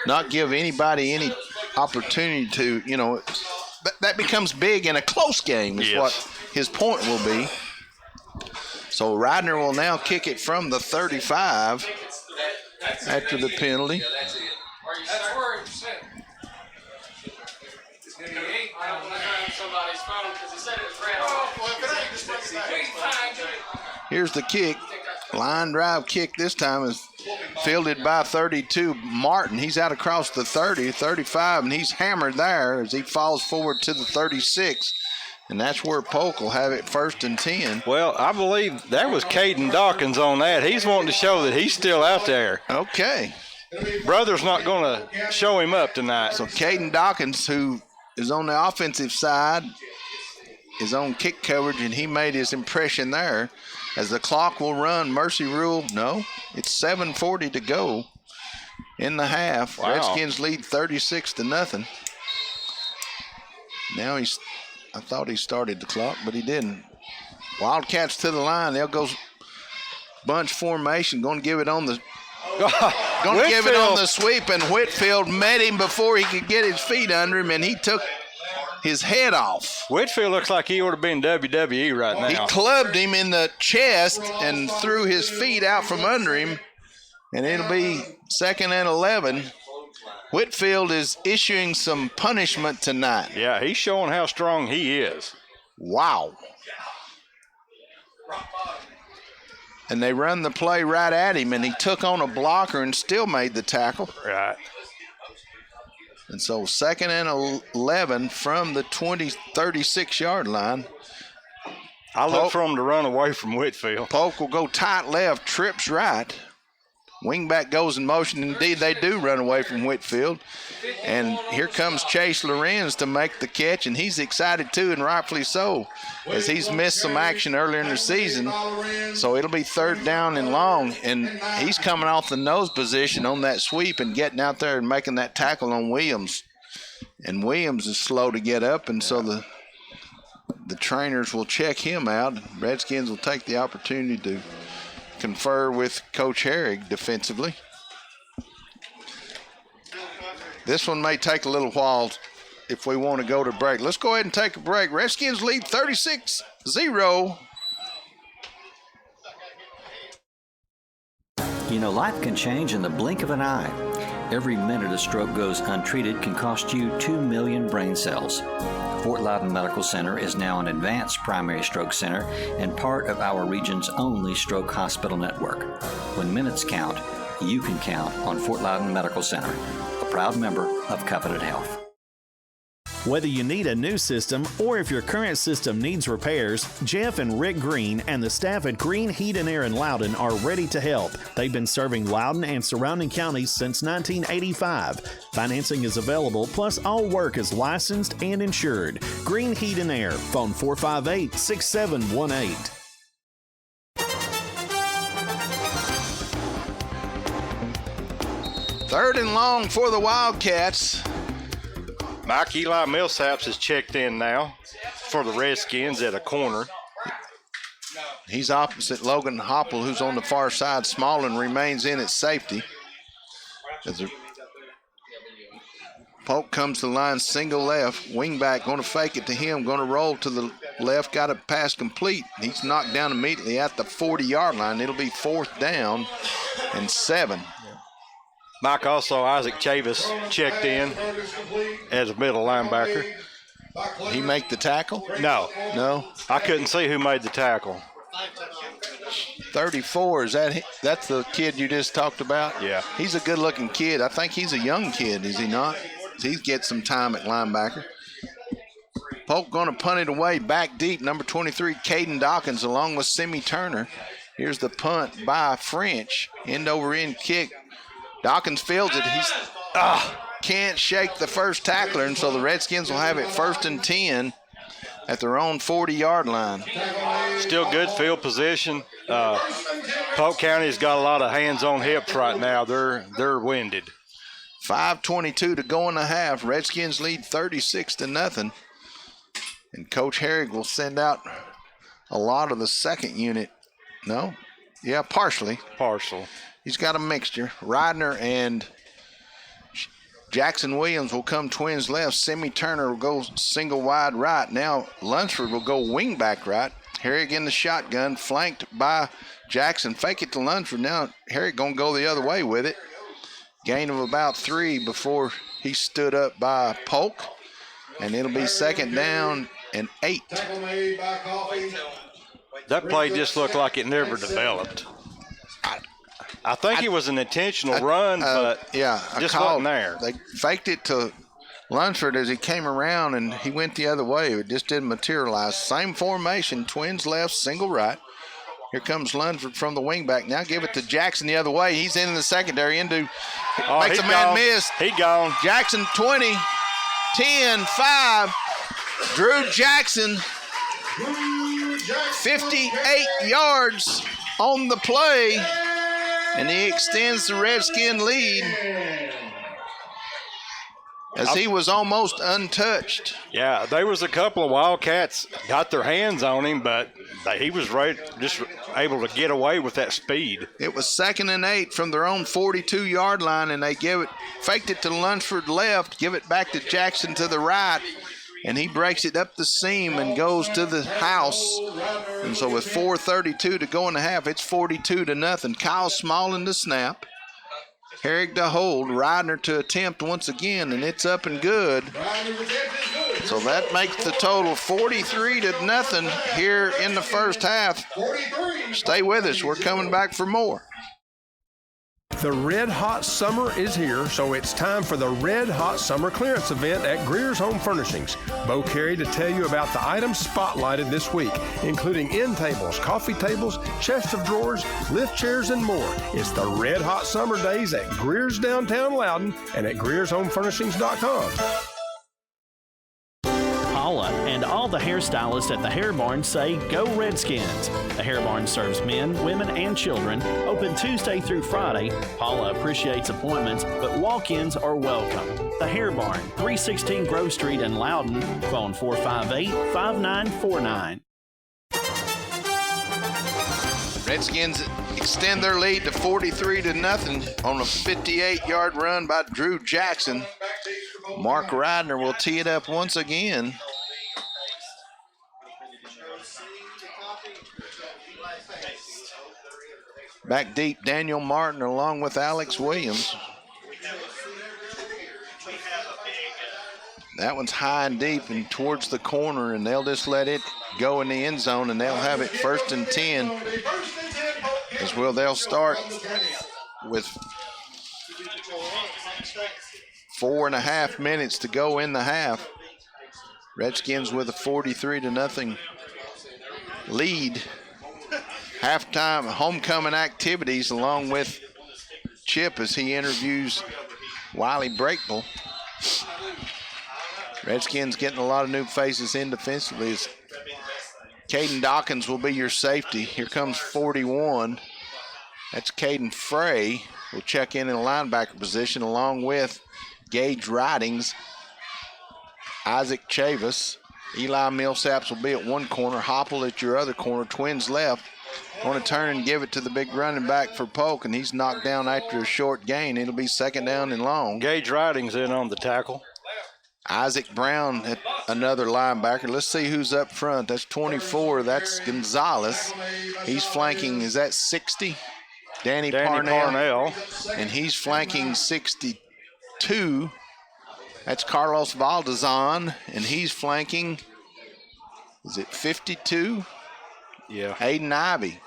not give anybody any opportunity to, that becomes big in a close game is what his point will be. So Ridner will now kick it from the 35 after the penalty. Here's the kick. Line drive kick this time is fielded by 32 Martin. He's out across the 30, 35, and he's hammered there as he falls forward to the 36. And that's where Polk will have it 1st and 10. Well, I believe that was Caden Dawkins on that. He's wanting to show that he's still out there. Okay. Brother's not going to show him up tonight. So Caden Dawkins, who is on the offensive side, is on kick coverage, and he made his impression there. As the clock will run, mercy rule, no, it's 7:40 to go in the half. Wow. Redskins lead 36-0. Now I thought he started the clock, but he didn't. Wildcats to the line. They'll go bunch formation, going to give it on the sweep, and Whitfield met him before he could get his feet under him, and he took his head off. Whitfield looks like he ought to be in WWE right now. He clubbed him in the chest and threw his feet out from under him, and it'll be 2nd and 11. Whitfield is issuing some punishment tonight. Yeah, he's showing how strong he is. Wow. And they run the play right at him, and he took on a blocker and still made the tackle. Right. And so 2nd and 11 from the 36-yard line. I look for him to run away from Whitfield. Polk will go tight left, trips right. Wingback goes in motion. Indeed, they do run away from Whitfield. And here comes Chase Lorenz to make the catch, and he's excited too, and rightfully so, as he's missed some action earlier in the season. So it'll be 3rd down and long, and he's coming off the nose position on that sweep and getting out there and making that tackle on Williams. And Williams is slow to get up, and so the trainers will check him out. Redskins will take the opportunity to confer with Coach Herrig defensively. This one may take a little while if we want to go to break. Let's go ahead and take a break. Redskins lead 36-0. Life can change in the blink of an eye. Every minute a stroke goes untreated can cost you 2 million brain cells. Fort Loudon Medical Center is now an advanced primary stroke center and part of our region's only stroke hospital network. When minutes count, you can count on Fort Loudon Medical Center, a proud member of Covenant Health. Whether you need a new system or if your current system needs repairs, Jeff and Rick Green and the staff at Green Heat and Air in Loudon are ready to help. They've been serving Loudon and surrounding counties since 1985. Financing is available, plus all work is licensed and insured. Green Heat and Air, phone 458-6718. Third and long for the Wildcats. Mike Eli Millsaps is checked in now for the Redskins at a corner. He's opposite Logan Hopple, who's on the far side. Smallin remains in at safety. Polk comes to the line, single left. Wingback going to fake it to him, going to roll to the left, got a pass complete. He's knocked down immediately at the 40-yard line. It'll be 4th down and 7. Mike, also Isaac Chavis checked in as a middle linebacker. He make the tackle? No. No? I couldn't see who made the tackle. 34, that's the kid you just talked about? Yeah. He's a good-looking kid. I think he's a young kid, is he not? He gets some time at linebacker. Polk going to punt it away back deep. Number 23, Caden Dawkins, along with Simi Turner. Here's the punt by French. End-over-end kick. Dawkins fields it. He's can't shake the first tackler, and so the Redskins will have it 1st and 10 at their own 40-yard line. Still good field position. Polk County's got a lot of hands on hips right now. They're winded. 5:22 to go in the half. Redskins lead 36-0. And Coach Herrig will send out a lot of the second unit. No? Yeah, partially. Partial. He's got a mixture. Ridner and Jackson Williams will come twins left. Simi Turner will go single wide right. Now Lunsford will go wing back right. Herrig in the shotgun, flanked by Jackson. Fake it to Lunsford. Now Herrig going to go the other way with it. Gain of about 3 before he stood up by Polk. And it'll be 2nd down and 8. That play just looked like it never developed. I think it was an intentional run, but just wasn't there. They faked it to Lunsford as he came around, and he went the other way. It just didn't materialize. Same formation, twins left, single right. Here comes Lunsford from the wingback. Now give it to Jackson the other way. He's in the secondary. Makes a man miss. He gone. Jackson 20, 10, 5. Drew Jackson, 58 yards on the play. And he extends the Redskin lead as he was almost untouched. Yeah, there was a couple of Wildcats got their hands on him, but he was just able to get away with that speed. It was 2nd and 8 from their own 42-yard line, and they faked it to Lunsford left, give it back to Jackson to the right, and he breaks it up the seam and goes to the house. And so with 4:32 to go in the half, it's 42-0. Kyle Small in the snap. Herrig to hold. Ridner to attempt once again, and it's up and good. So that makes the total 43-0 here in the first half. Stay with us. We're coming back for more. The Red Hot Summer is here, so it's time for the Red Hot Summer Clearance event at Greer's Home Furnishings. Bo Carey to tell you about the items spotlighted this week, including end tables, coffee tables, chests of drawers, lift chairs, and more. It's the Red Hot Summer Days at Greer's downtown Loudon and at GreersHomeFurnishings.com. Paula and all the hairstylists at the Hair Barn say go Redskins. The Hair Barn serves men, women, and children. Open Tuesday through Friday. Paula appreciates appointments, but walk-ins are welcome. The Hair Barn, 316 Grove Street in Loudon. Phone 458-5949. Redskins extend their lead to 43-0 on a 58-yard run by Drew Jackson. Mark Ridner will tee it up once again. Back deep, Daniel Martin along with Alex Williams. That one's high and deep and towards the corner, and they'll just let it go in the end zone, and they'll have it 1st and 10. As well, they'll start with 4.5 minutes to go in the half. Redskins with a 43-0 lead. Halftime homecoming activities along with Chip as he interviews Wiley Breakable. Redskins getting a lot of new faces in defensively. Caden Dawkins will be your safety. Here comes 41. That's Caden Frey. Will check in a linebacker position along with Gage Ridings, Isaac Chavis. Eli Millsaps will be at one corner. Hopple at your other corner. Twins left. Want to turn and give it to the big running back for Polk, and he's knocked down after a short gain. It'll be 2nd down and long. Gage Ridings in on the tackle. Isaac Brown at another linebacker. Let's see who's up front. That's 24. That's Gonzalez. He's flanking. Is that 60? Danny Parnell. And he's flanking 62. That's Carlos Valdezon, and he's flanking, is it 52? Yeah. Aiden Ivey.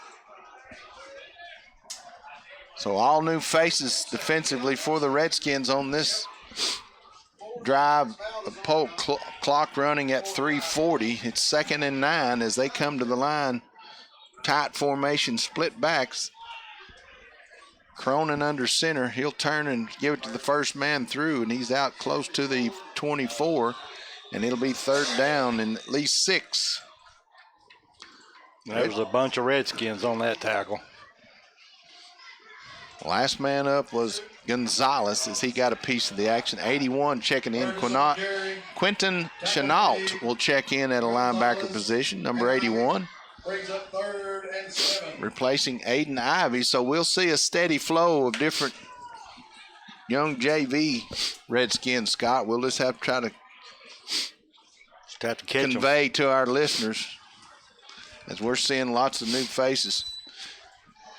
So all new faces defensively for the Redskins on this drive. The Polk clock running at 3:40. It's 2nd and 9 as they come to the line. Tight formation, split backs. Cronin under center. He'll turn and give it to the first man through, and he's out close to the 24, and it'll be 3rd down and at least 6. There was a bunch of Redskins on that tackle. Last man up was Gonzalez as he got a piece of the action. 81 checking in. Quentin Chenault will check in at a linebacker position, number 81. Brings up 3rd and 7. Replacing Aiden Ivey. So we'll see a steady flow of different young JV Redskins, Scott. We'll just have to try to convey to our listeners as we're seeing lots of new faces.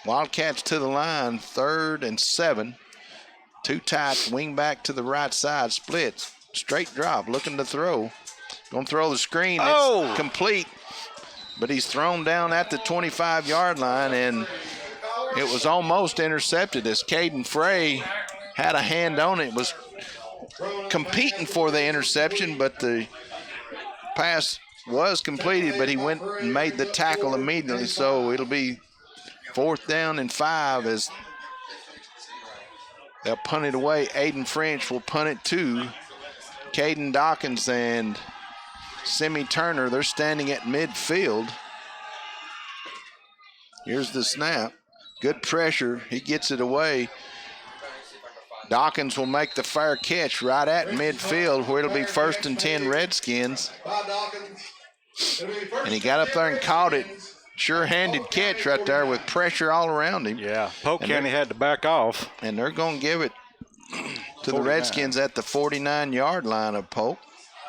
Wildcats to the line, 3rd and 7. 2 tight, wing back to the right side, splits. Straight drop, looking to throw. Going to throw the screen. It's complete. But he's thrown down at the 25-yard line, and it was almost intercepted as Caden Frey had a hand on it. Was competing for the interception, but the pass was completed, but he went and made the tackle immediately. So it'll be 4th down and 5 as they'll punt it away. Aiden French will punt it to Caden Dawkins and Simi Turner. They're standing at midfield. Here's the snap. Good pressure. He gets it away. Dawkins will make the fair catch right at midfield where it'll be 1st and 10 Redskins. And he got up there and caught it. Sure-handed catch right there with pressure all around him. Yeah, Polk County had to back off. And they're going to give it to the Redskins at the 49-yard line of Polk,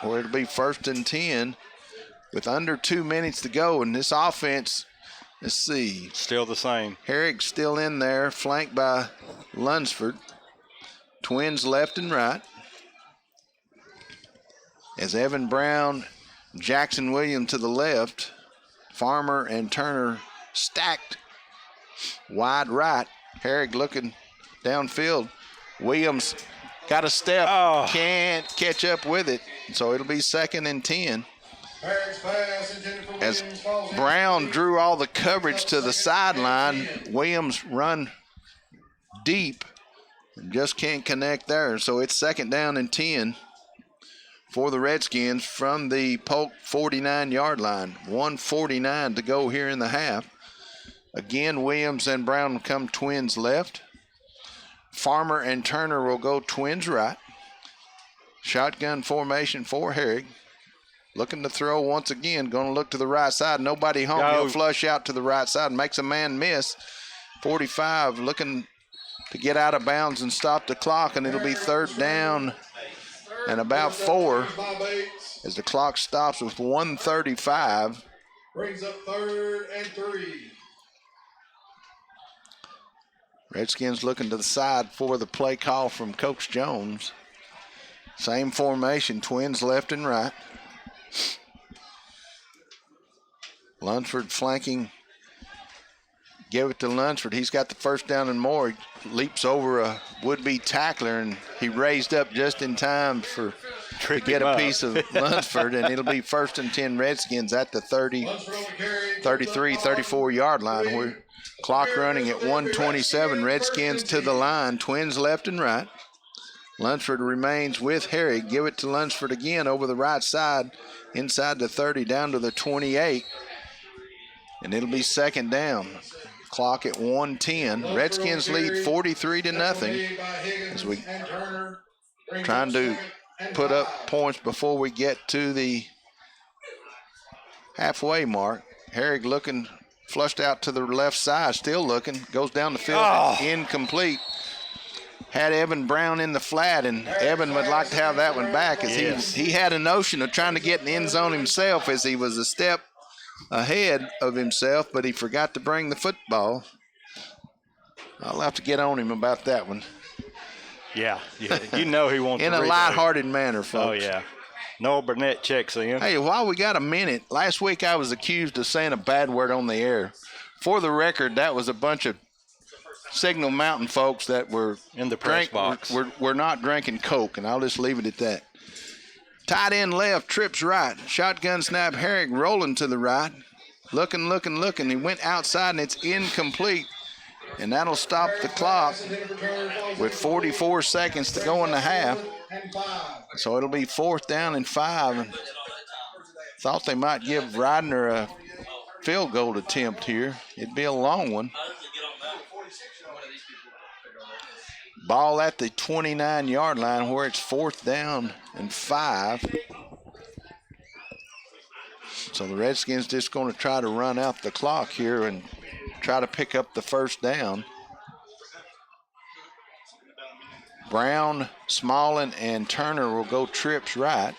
where it'll be 1st and 10 with under 2 minutes to go. And this offense, let's see. Still the same. Herrick's still in there, flanked by Lunsford. Twins left and right. As Evan Brown, Jackson Williams to the left. Farmer and Turner stacked wide right. Herrick looking downfield. Williams got a step, can't catch up with it. So it'll be 2nd and 10. As Brown drew all the coverage to the sideline, Williams run deep and just can't connect there. So it's 2nd down and 10 for the Redskins from the Polk 49-yard line. 1:49 to go here in the half. Again, Williams and Brown will come twins left. Farmer and Turner will go twins right. Shotgun formation for Herrick. Looking to throw once again. Going to look to the right side. Nobody home. He'll flush out to the right side. Makes a man miss. 45 looking to get out of bounds and stop the clock. And it'll be 3rd down and about 4 as the clock stops with 1:35. Brings up 3rd and 3. Redskins looking to the side for the play call from Coach Jones. Same formation, twins left and right. Lunsford flanking. Give it to Lunsford. He's got the 1st down and more. He leaps over a would-be tackler, and he raised up just in time to get a piece of Lunsford, and it'll be 1st and 10 Redskins at the 33, 34-yard line. We're clock running at 1:27. Redskins to the line. Twins left and right. Lunsford remains with Harry. Give it to Lunsford again over the right side, inside the 30, down to the 28. And it'll be 2nd down. Clock at 1:10. Redskins lead 43-0 as we trying to put up points before we get to the halfway mark. Herrick looking, flushed out to the left side, still looking, goes down the field, incomplete. Had Evan Brown in the flat, and Evan would like to have that one back as he had a notion of trying to get in the end zone himself as he was a step ahead of himself, but he forgot to bring the football. I'll have to get on him about that one. Yeah. You know he wants in to a lighthearted manner, folks. Oh, yeah. Noah Burnett checks in. Hey, while we got a minute, last week I was accused of saying a bad word on the air. For the record, that was a bunch of Signal Mountain folks that were in the press box. We're not drinking Coke, and I'll just leave it at that. Tight end left, trips right. Shotgun snap, Herrick rolling to the right. Looking. He went outside, and it's incomplete. And that'll stop the clock with 44 seconds to go in the half. So it'll be 4th down and 5. And thought they might give Ryder a field goal attempt here. It'd be a long one. Ball at the 29-yard line where it's 4th down and 5. So the Redskins just going to try to run out the clock here and try to pick up the 1st down. Brown, Smallin, and Turner will go trips right.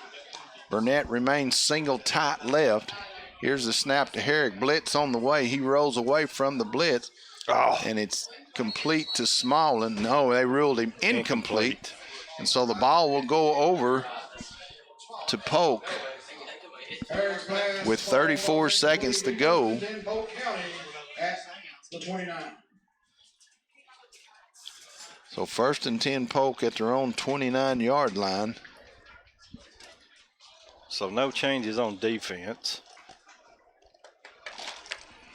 Burnett remains single tight left. Here's the snap to Herrick. Blitz on the way. He rolls away from the blitz. And it's complete to Smallin. No, they ruled him incomplete. And so the ball will go over to Polk with 34 seconds to go. So 1st and 10 Polk at their own 29-yard line. So no changes on defense.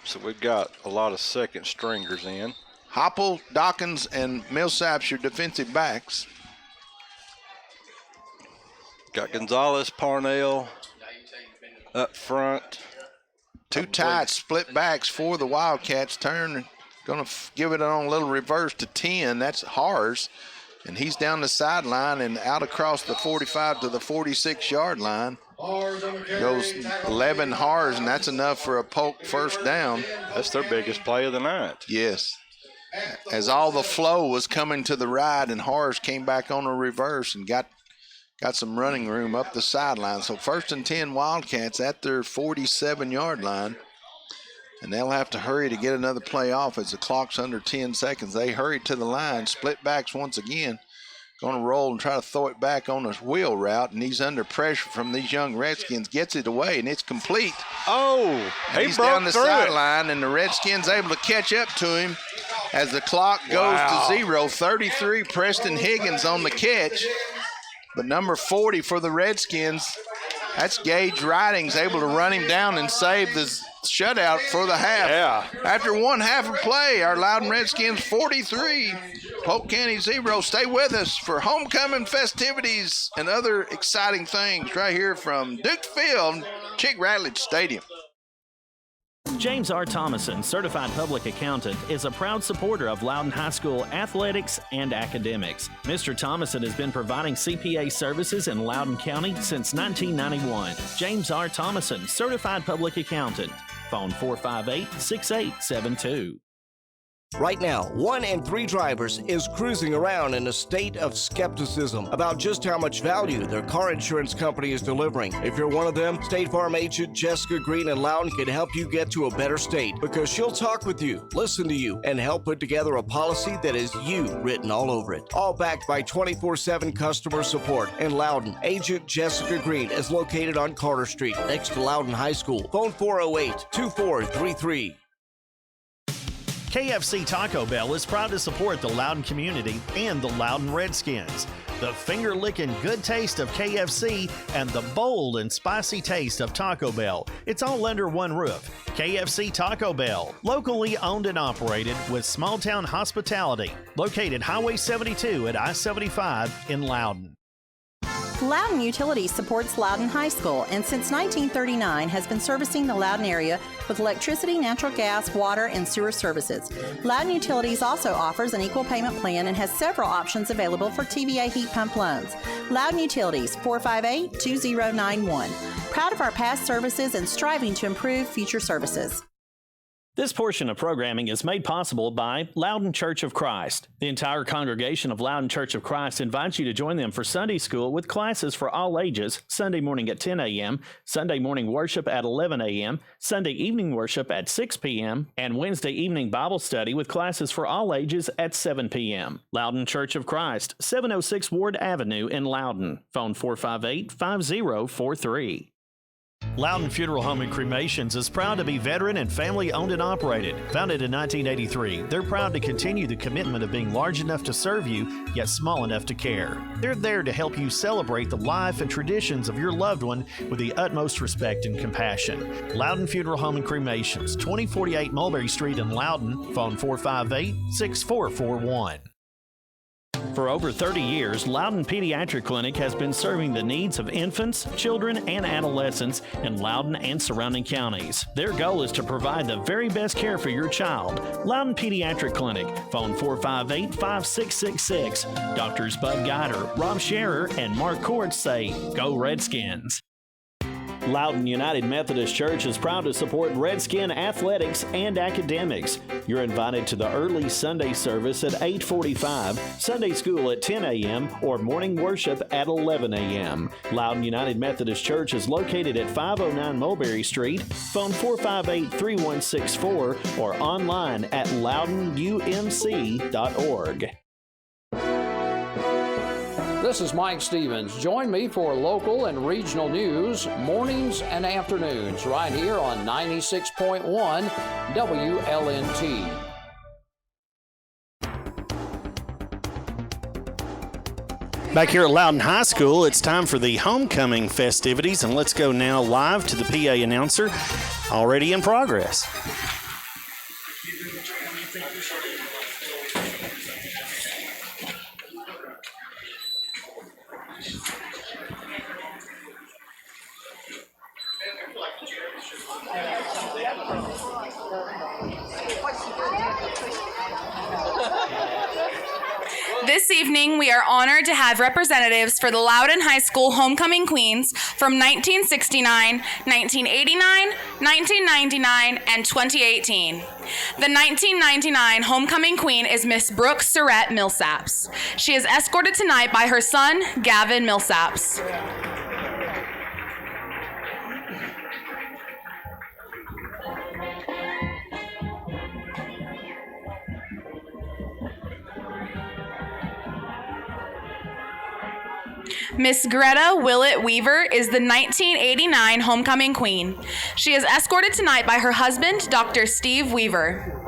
So we've got a lot of second stringers in. Hopple, Dawkins, and Millsaps, your defensive backs. Got Gonzalez, Parnell up front. 2 tight split backs for the Wildcats. Turn, going to give it on a little reverse to 10. That's Hars. And he's down the sideline and out across the 45 to the 46-yard line. Goes 11 Hars, and that's enough for a Polk 1st down. That's their biggest play of the night. Yes. As all the flow was coming to the right, and Hars came back on a reverse and got some running room up the sideline. So 1st and 10 Wildcats at their 47-yard line. And they'll have to hurry to get another play off as the clock's under 10 seconds. They hurry to the line, split backs once again. Going to roll and try to throw it back on his wheel route, and he's under pressure from these young Redskins. Gets it away, and it's complete. Oh, he's down the sideline, and the Redskins able to catch up to him as the clock goes to 0. 33, Preston Higgins on the catch. But number 40 for the Redskins, that's Gage Ridings, able to run him down and save the shutout for the half. Yeah. After one half of play, our Loudon Redskins 43, Polk County 0. Stay with us for homecoming festivities and other exciting things right here from Duke Field, Chick Ratledge Stadium. James R. Thomason, Certified Public Accountant, is a proud supporter of Loudon High School athletics and academics. Mr. Thomason has been providing CPA services in Loudon County since 1991. James R. Thomason, Certified Public Accountant. Phone 458-6872. Right now, 1 in 3 drivers is cruising around in a state of skepticism about just how much value their car insurance company is delivering. If you're one of them, State Farm agent Jessica Green in Loudon can help you get to a better state because she'll talk with you, listen to you, and help put together a policy that is you written all over it. All backed by 24/7 customer support. In Loudon, agent Jessica Green is located on Carter Street next to Loudon High School. Phone 408-2433. KFC Taco Bell is proud to support the Loudon community and the Loudon Redskins. The finger-licking good taste of KFC and the bold and spicy taste of Taco Bell. It's all under one roof. KFC Taco Bell, locally owned and operated with small-town hospitality. Located Highway 72 at I-75 in Loudon. Loudon Utilities supports Loudon High School and since 1939 has been servicing the Loudon area with electricity, natural gas, water, and sewer services. Loudon Utilities also offers an equal payment plan and has several options available for TVA heat pump loans. Loudon Utilities, 458-2091. Proud of our past services and striving to improve future services. This portion of programming is made possible by Loudon Church of Christ. The entire congregation of Loudon Church of Christ invites you to join them for Sunday school with classes for all ages, Sunday morning at 10 a.m., Sunday morning worship at 11 a.m., Sunday evening worship at 6 p.m., and Wednesday evening Bible study with classes for all ages at 7 p.m. Loudon Church of Christ, 706 Ward Avenue in Loudon. Phone 458-5043. Loudon Funeral Home and Cremations is proud to be veteran and family owned and operated. Founded in 1983, they're proud to continue the commitment of being large enough to serve you, yet small enough to care. They're there to help you celebrate the life and traditions of your loved one with the utmost respect and compassion. Loudon Funeral Home and Cremations, 2048 Mulberry Street in Loudon. Phone 458-6441. For over 30 years, Loudon Pediatric Clinic has been serving the needs of infants, children, and adolescents in Loudon and surrounding counties. Their goal is to provide the very best care for your child. Loudon Pediatric Clinic, phone 458-5666. Doctors Bud Guider, Rob Scherer, and Mark Court say, "Go Redskins." Loudon United Methodist Church is proud to support Redskin athletics and academics. You're invited to the early Sunday service at 8:45, Sunday school at 10 a.m., or morning worship at 11 a.m. Loudon United Methodist Church is located at 509 Mulberry Street. Phone 458-3164 or online at loudonumc.org. This is Mike Stevens. Join me for local and regional news, mornings and afternoons, right here on 96.1 WLNT. Back here at Loudon High School, it's time for the homecoming festivities, and let's go now live to the PA announcer, already in progress. This evening, we are honored to have representatives for the Loudon High School Homecoming Queens from 1969, 1989, 1999, and 2018. The 1999 Homecoming Queen is Miss Brooke Surratt Millsaps. She is escorted tonight by her son, Gavin Millsaps. Miss Greta Willett Weaver is the 1989 Homecoming Queen. She is escorted tonight by her husband, Dr. Steve Weaver.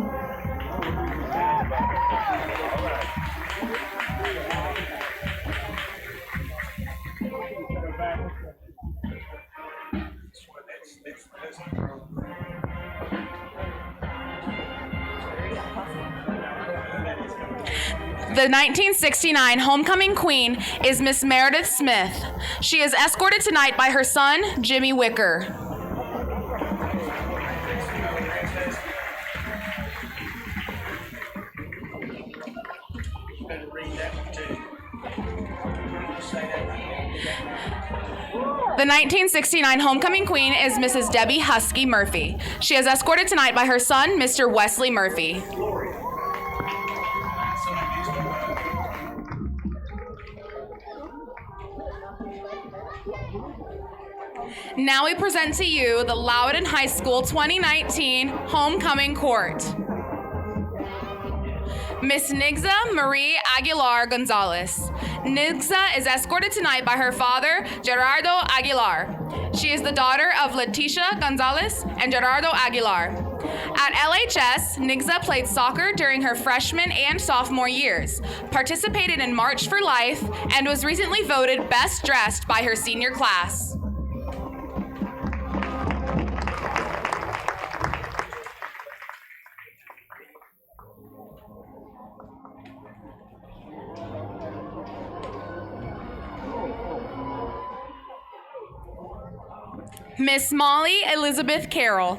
The 1969 Homecoming Queen is Miss Meredith Smith. She is escorted tonight by her son, Jimmy Wicker. The 1969 Homecoming Queen is Mrs. Debbie Husky Murphy. She is escorted tonight by her son, Mr. Wesley Murphy. Now we present to you the Loudon High School 2019 Homecoming Court. Miss Nigza Marie Aguilar Gonzalez. Nigza is escorted tonight by her father, Gerardo Aguilar. She is the daughter of Leticia Gonzalez and Gerardo Aguilar. At LHS, Nigza played soccer during her freshman and sophomore years, participated in March for Life, and was recently voted Best Dressed by her senior class. Miss Molly Elizabeth Carroll.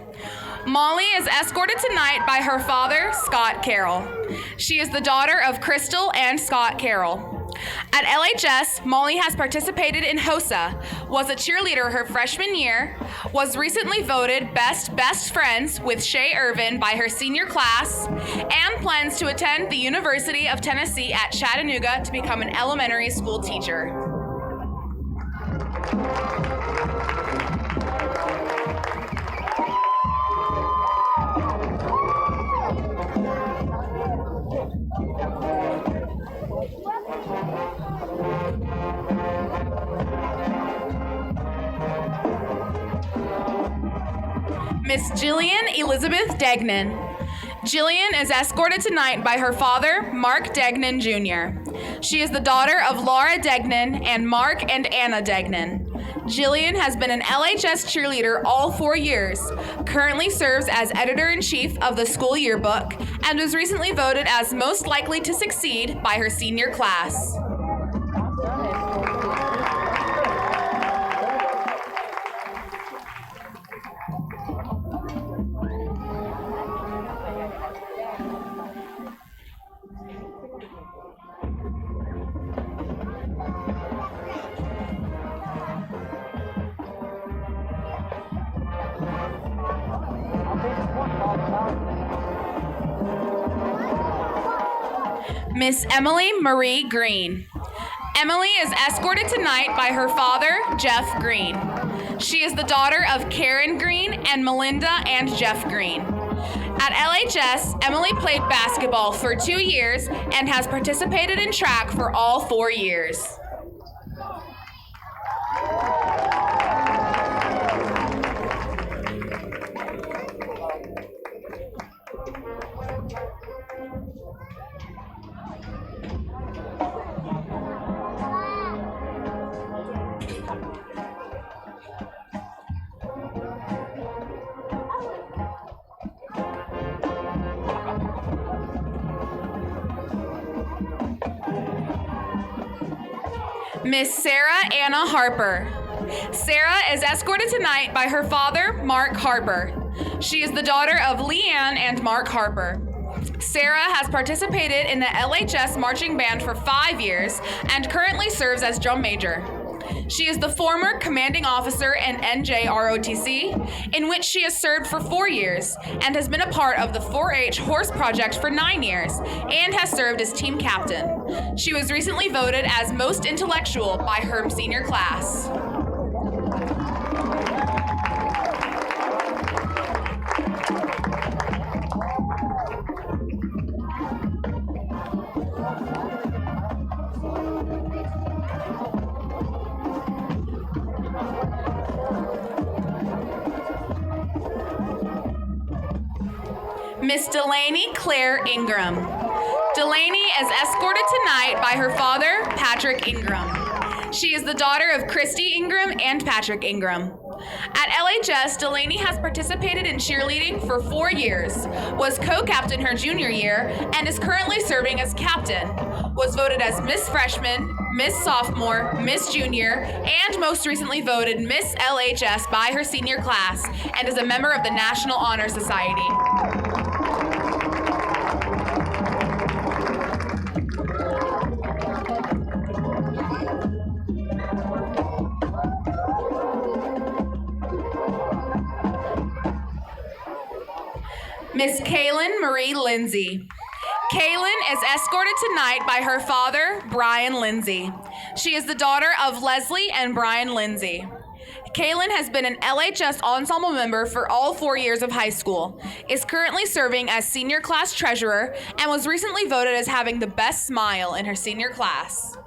Molly is escorted tonight by her father, Scott Carroll. She is the daughter of Crystal and Scott Carroll. At LHS, Molly has participated in HOSA, was a cheerleader her freshman year, was recently voted Best Friends with Shay Irvin by her senior class, and plans to attend the University of Tennessee at Chattanooga to become an elementary school teacher. Miss Jillian Elizabeth Degnan. Jillian is escorted tonight by her father, Mark Degnan Jr. She is the daughter of Laura Degnan and Mark and Anna Degnan. Jillian has been an LHS cheerleader all 4 years, currently serves as editor-in-chief of the school yearbook, and was recently voted as most likely to succeed by her senior class. Miss Emily Marie Green. Emily is escorted tonight by her father, Jeff Green. She is the daughter of Karen Green and Melinda and Jeff Green. At LHS, Emily played basketball for 2 years and has participated in track for all 4 years. Miss Sarah Anna Harper. Sarah is escorted tonight by her father, Mark Harper. She is the daughter of Leanne and Mark Harper. Sarah has participated in the LHS marching band for 5 years and currently serves as drum major. She is the former commanding officer in NJROTC, in which she has served for 4 years and has been a part of the 4-H Horse Project for 9 years and has served as team captain. She was recently voted as most intellectual by her senior class. Miss Delaney Claire Ingram. Delaney is escorted tonight by her father, Patrick Ingram. She is the daughter of Christy Ingram and Patrick Ingram. At LHS, Delaney has participated in cheerleading for 4 years, was co-captain her junior year, and is currently serving as captain. Was voted as Miss Freshman, Miss Sophomore, Miss Junior, and most recently voted Miss LHS by her senior class, and is a member of the National Honor Society. Miss Kaylin Marie Lindsay. Kaylin is escorted tonight by her father, Brian Lindsay. She is the daughter of Leslie and Brian Lindsay. Kaylin has been an LHS ensemble member for all 4 years of high school, is currently serving as senior class treasurer, and was recently voted as having the best smile in her senior class.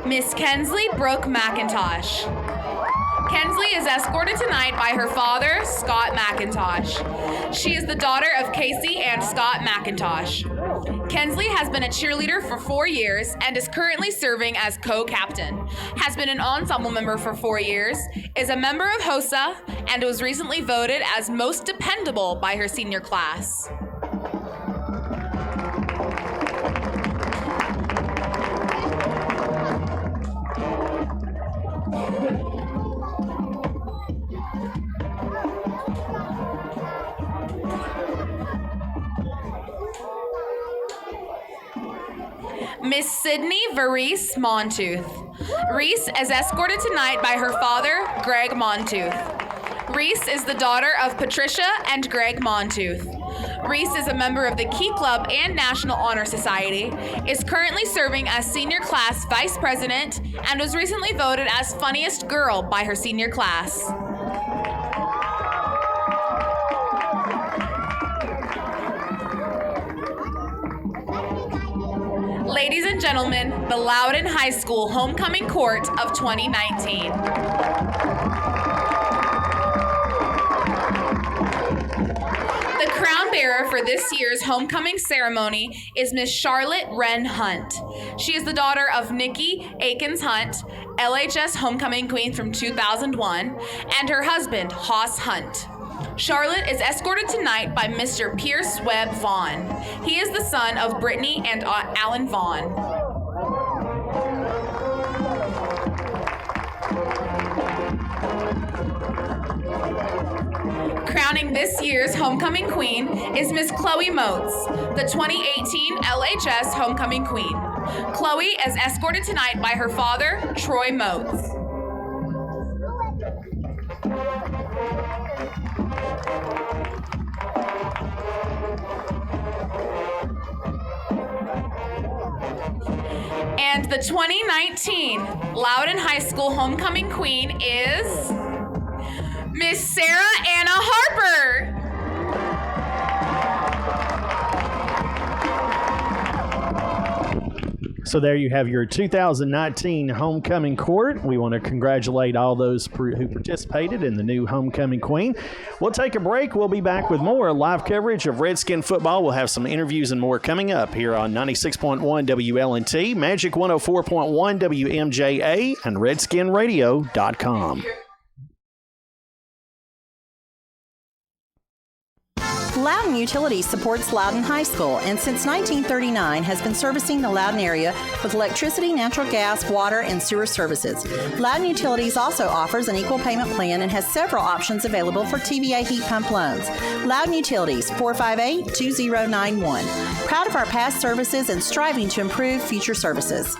Miss Kensley Brooke McIntosh. Kensley is escorted tonight by her father, Scott McIntosh. She is the daughter of Casey and Scott McIntosh. Kensley has been a cheerleader for 4 years and is currently serving as co-captain, has been an ensemble member for 4 years, is a member of HOSA, and was recently voted as most dependable by her senior class. Miss Sydney Varese Montooth. Reese is escorted tonight by her father, Greg Montooth. Reese is the daughter of Patricia and Greg Montooth. Reese is a member of the Key Club and National Honor Society, is currently serving as senior class vice president, and was recently voted as funniest girl by her senior class. Ladies and gentlemen, the Loudon High School Homecoming Court of 2019. The crown bearer for this year's homecoming ceremony is Miss Charlotte Wren Hunt. She is the daughter of Nikki Akins Hunt, LHS homecoming queen from 2001, and her husband, Hoss Hunt. Charlotte is escorted tonight by Mr. Pierce Webb Vaughn. He is the son of Brittany and Alan Vaughn. Crowning this year's homecoming queen is Miss Chloe Motes, the 2018 LHS homecoming queen. Chloe is escorted tonight by her father, Troy Motes. And the 2019 Loudon High School homecoming queen is Miss Sarah Anna Harper. So there you have your 2019 homecoming court. We want to congratulate all those who participated in the new homecoming queen. We'll take a break. We'll be back with more live coverage of Redskin football. We'll have some interviews and more coming up here on 96.1 WLNT, Magic 104.1 WMJA, and RedskinRadio.com. Loudon Utilities supports Loudon High School and since 1939 has been servicing the Loudon area with electricity, natural gas, water, and sewer services. Loudon Utilities also offers an equal payment plan and has several options available for TVA heat pump loans. Loudon Utilities, 458-2091. Proud of our past services and striving to improve future services.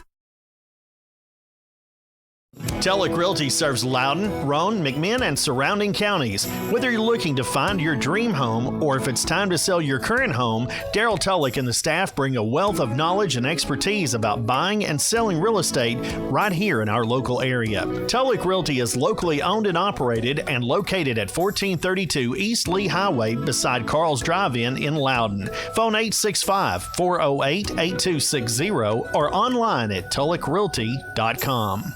Tulloch Realty serves Loudon, Roane, McMinn, and surrounding counties. Whether you're looking to find your dream home or if it's time to sell your current home, Daryl Tulloch and the staff bring a wealth of knowledge and expertise about buying and selling real estate right here in our local area. Tulloch Realty is locally owned and operated and located at 1432 East Lee Highway beside Carl's Drive-In in Loudon. Phone 865-408-8260 or online at tullochrealty.com.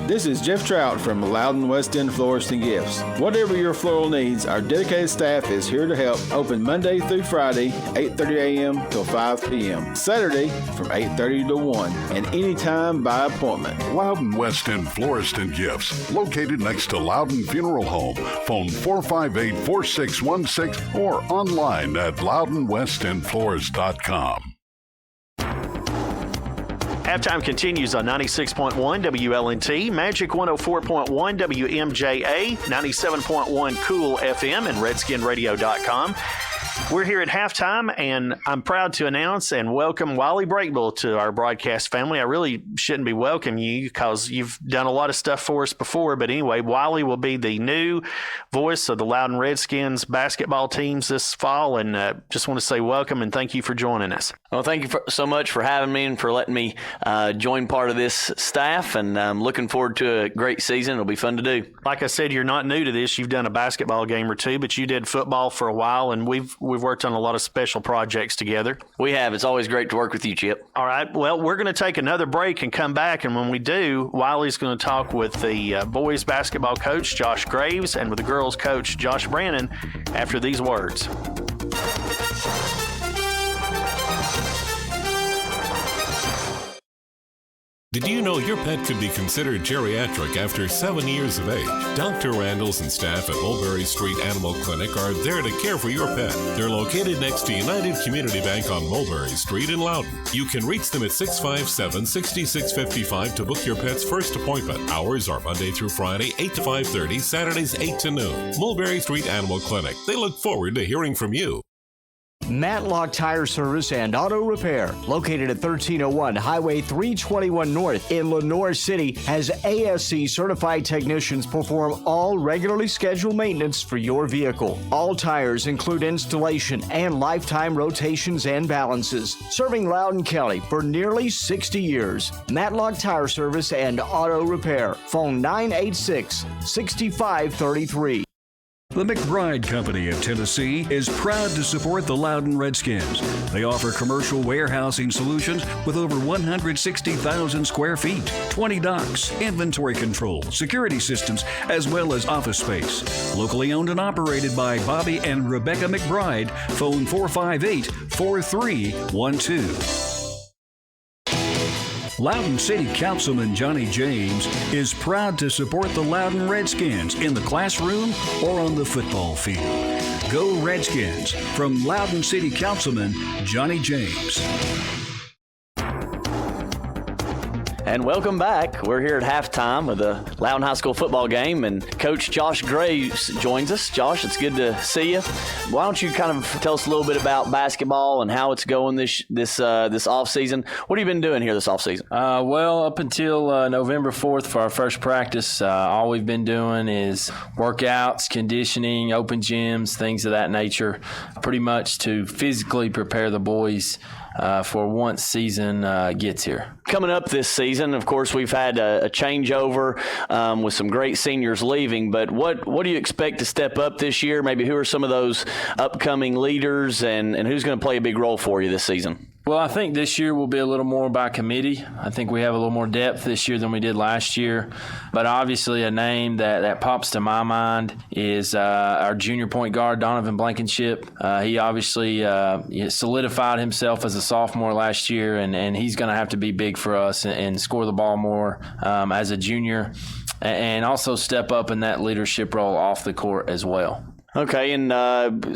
This is Jeff Trout from Loudon West End Florist and Gifts. Whatever your floral needs, our dedicated staff is here to help. Open Monday through Friday, 8:30 a.m. till 5 p.m. Saturday from 8:30 to 1, and anytime by appointment. Loudon West End Florist and Gifts, located next to Loudon Funeral Home. Phone 458-4616 or online at loudonwestendflorist.com. Halftime continues on 96.1 WLNT, Magic 104.1 WMJA, 97.1 Cool FM, and RedskinRadio.com. We're here at halftime, and I'm proud to announce and welcome Wiley Breakbill to our broadcast family. I really shouldn't be welcoming you because you've done a lot of stuff for us before, but anyway, Wiley will be the new voice of the Loudon Redskins basketball teams this fall, and just want to say welcome and thank you for joining us. Well, thank you so much for having me and for letting me join part of this staff, and I'm looking forward to a great season. It'll be fun to do. Like I said, you're not new to this. You've done a basketball game or two, but you did football for a while, and we've we've worked on a lot of special projects together. We have. It's always great to work with you, Chip. All right. Well, we're going to take another break and come back. And when we do, Wiley's going to talk with the boys basketball coach, Josh Graves, and with the girls coach, Josh Brannon, after these words. Did you know your pet could be considered geriatric after 7 years of age? Dr. Randalls and staff at Mulberry Street Animal Clinic are there to care for your pet. They're located next to United Community Bank on Mulberry Street in Loudon. You can reach them at 657-6655 to book your pet's first appointment. Hours are Monday through Friday, 8 to 5:30, Saturdays 8 to noon. Mulberry Street Animal Clinic. They look forward to hearing from you. Matlock Tire Service and Auto Repair, located at 1301 Highway 321 North in Lenoir City, has ASC certified technicians perform all regularly scheduled maintenance for your vehicle. All tires include installation and lifetime rotations and balances. Serving Loudoun County for nearly 60 years. Matlock Tire Service and Auto Repair. Phone 986-6533. The McBride Company of Tennessee is proud to support the Loudoun Redskins. They offer commercial warehousing solutions with over 160,000 square feet, 20 docks, inventory control, security systems, as well as office space. Locally owned and operated by Bobby and Rebecca McBride. Phone 458-4312. Loudoun City Councilman Johnny James is proud to support the Loudoun Redskins in the classroom or on the football field. Go Redskins! From Loudoun City Councilman Johnny James. And welcome back. We're here at halftime of the Loudoun High School football game, and Coach Josh Graves joins us. Josh, it's good to see you. Why don't you kind of tell us a little bit about basketball and how it's going this off season? What have you been doing here this off season? Well, up until November 4th for our first practice, all we've been doing is workouts, conditioning, open gyms, things of that nature, pretty much to physically prepare the boys for once season gets here. Coming up this season, of course, we've had a changeover with some great seniors leaving, but what do you expect to step up this year? Maybe who are some of those upcoming leaders, and who's going to play a big role for you this season? Well, I think this year will be a little more by committee. I think we have a little more depth this year than we did last year. But obviously a name that pops to my mind is our junior point guard, Donovan Blankenship. He obviously solidified himself as a sophomore last year, and he's going to have to be big for us and score the ball more as a junior, and also step up in that leadership role off the court as well. Okay, and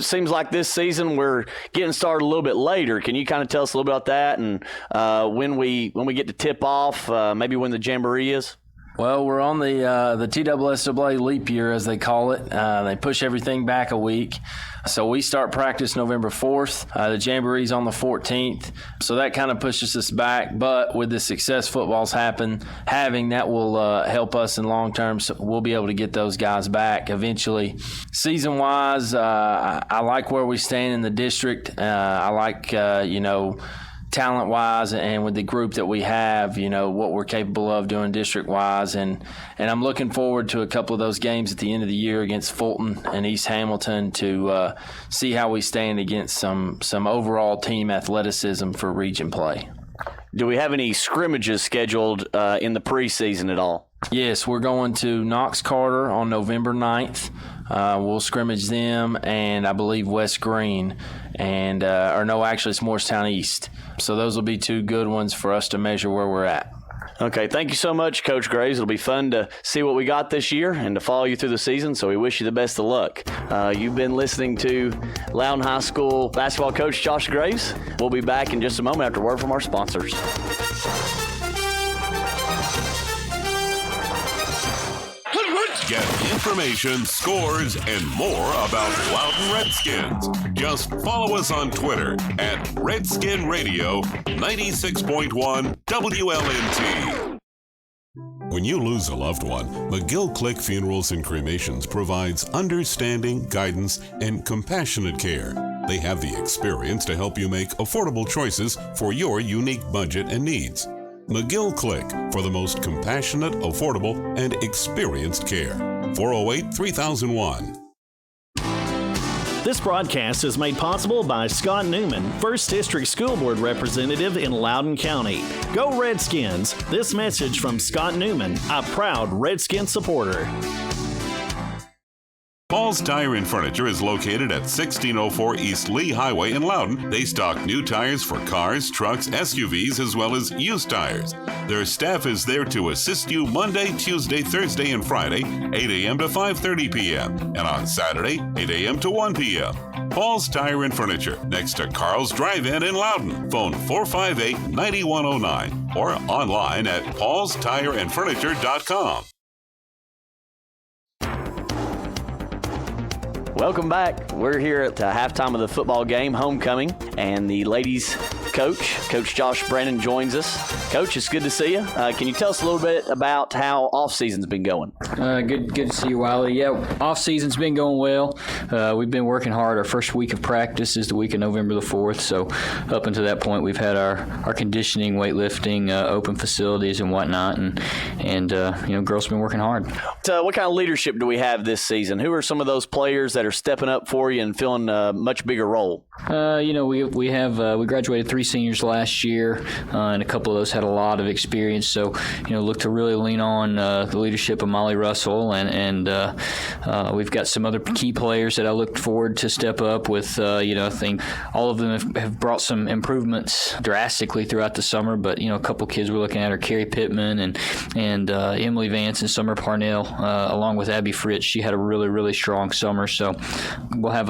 seems like this season we're getting started a little bit later. Can you kind of tell us a little bit about that, and when we get to tip off, maybe when the jamboree is? Well, we're on the TSSAA leap year, as they call it. They push everything back a week. So we start practice November 4th. The jamboree's on the 14th. So that kind of pushes us back. But with the success football's having, that will help us in long term. So we'll be able to get those guys back eventually. Season-wise, I like where we stand in the district. I like, talent-wise, and with the group that we have, what we're capable of doing district-wise. And I'm looking forward to a couple of those games at the end of the year against Fulton and East Hamilton to see how we stand against some overall team athleticism for region play. Do we have any scrimmages scheduled in the preseason at all? Yes, we're going to Knox Carter on November 9th. We'll scrimmage them, and I believe West Green, actually it's Morristown East. So those will be two good ones for us to measure where we're at. Okay, thank you so much, Coach Graves. It'll be fun to see what we got this year and to follow you through the season, so we wish you the best of luck. You've been listening to Loudoun High School basketball coach Josh Graves. We'll be back in just a moment after a word from our sponsors. Get information, scores, and more about Loudoun Redskins. Just follow us on Twitter at Redskin Radio 96.1 WLNT. When you lose a loved one, McGill Click Funerals and Cremations provides understanding, guidance, and compassionate care. They have the experience to help you make affordable choices for your unique budget and needs. McGill Click for the most compassionate, affordable, and experienced care. 408-3001. This broadcast is made possible by Scott Newman, 1st District School Board Representative in Loudoun County. Go Redskins! This message from Scott Newman, a proud Redskin supporter. Paul's Tire and Furniture is located at 1604 East Lee Highway in Loudoun. They stock new tires for cars, trucks, SUVs, as well as used tires. Their staff is there to assist you Monday, Tuesday, Thursday, and Friday, 8 a.m. to 5:30 p.m. and on Saturday, 8 a.m. to 1 p.m. Paul's Tire and Furniture, next to Carl's Drive-In in Loudoun. Phone 458-9109 or online at paulstireandfurniture.com. Welcome back. We're here at halftime of the football game, homecoming, and the ladies' Coach Josh Brennan, joins us. Coach, it's good to see you. Can you tell us a little bit about how off-season's been going? Good to see you, Wiley. Yeah, off-season's been going well. We've been working hard. Our first week of practice is the week of November the 4th, so up until that point, we've had our conditioning, weightlifting, open facilities and whatnot, and girls have been working hard. What kind of leadership do we have this season? Who are some of those players that are stepping up for you and filling a much bigger role? We graduated 3 seniors last year, and a couple of those had a lot of experience. So, look to really lean on the leadership of Molly Russell, and we've got some other key players that I look forward to step up with. I think all of them have brought some improvements drastically throughout the summer. But a couple kids we're looking at are Carrie Pittman and Emily Vance and Summer Parnell, along with Abby Fritz. She had a really, really strong summer. So we'll have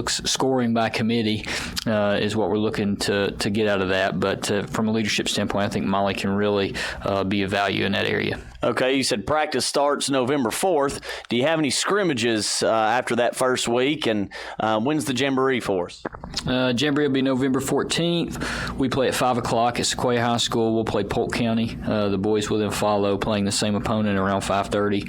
scoring by committee is what we're looking to get out of that. But from a leadership standpoint, I think Molly can really be of value in that area. Okay, you said practice starts November 4th. Do you have any scrimmages after that first week? And when's the Jamboree for us? Jamboree will be November 14th. We play at 5 o'clock at Sequoia High School. We'll play Polk County. The boys will then follow, playing the same opponent around 5:30.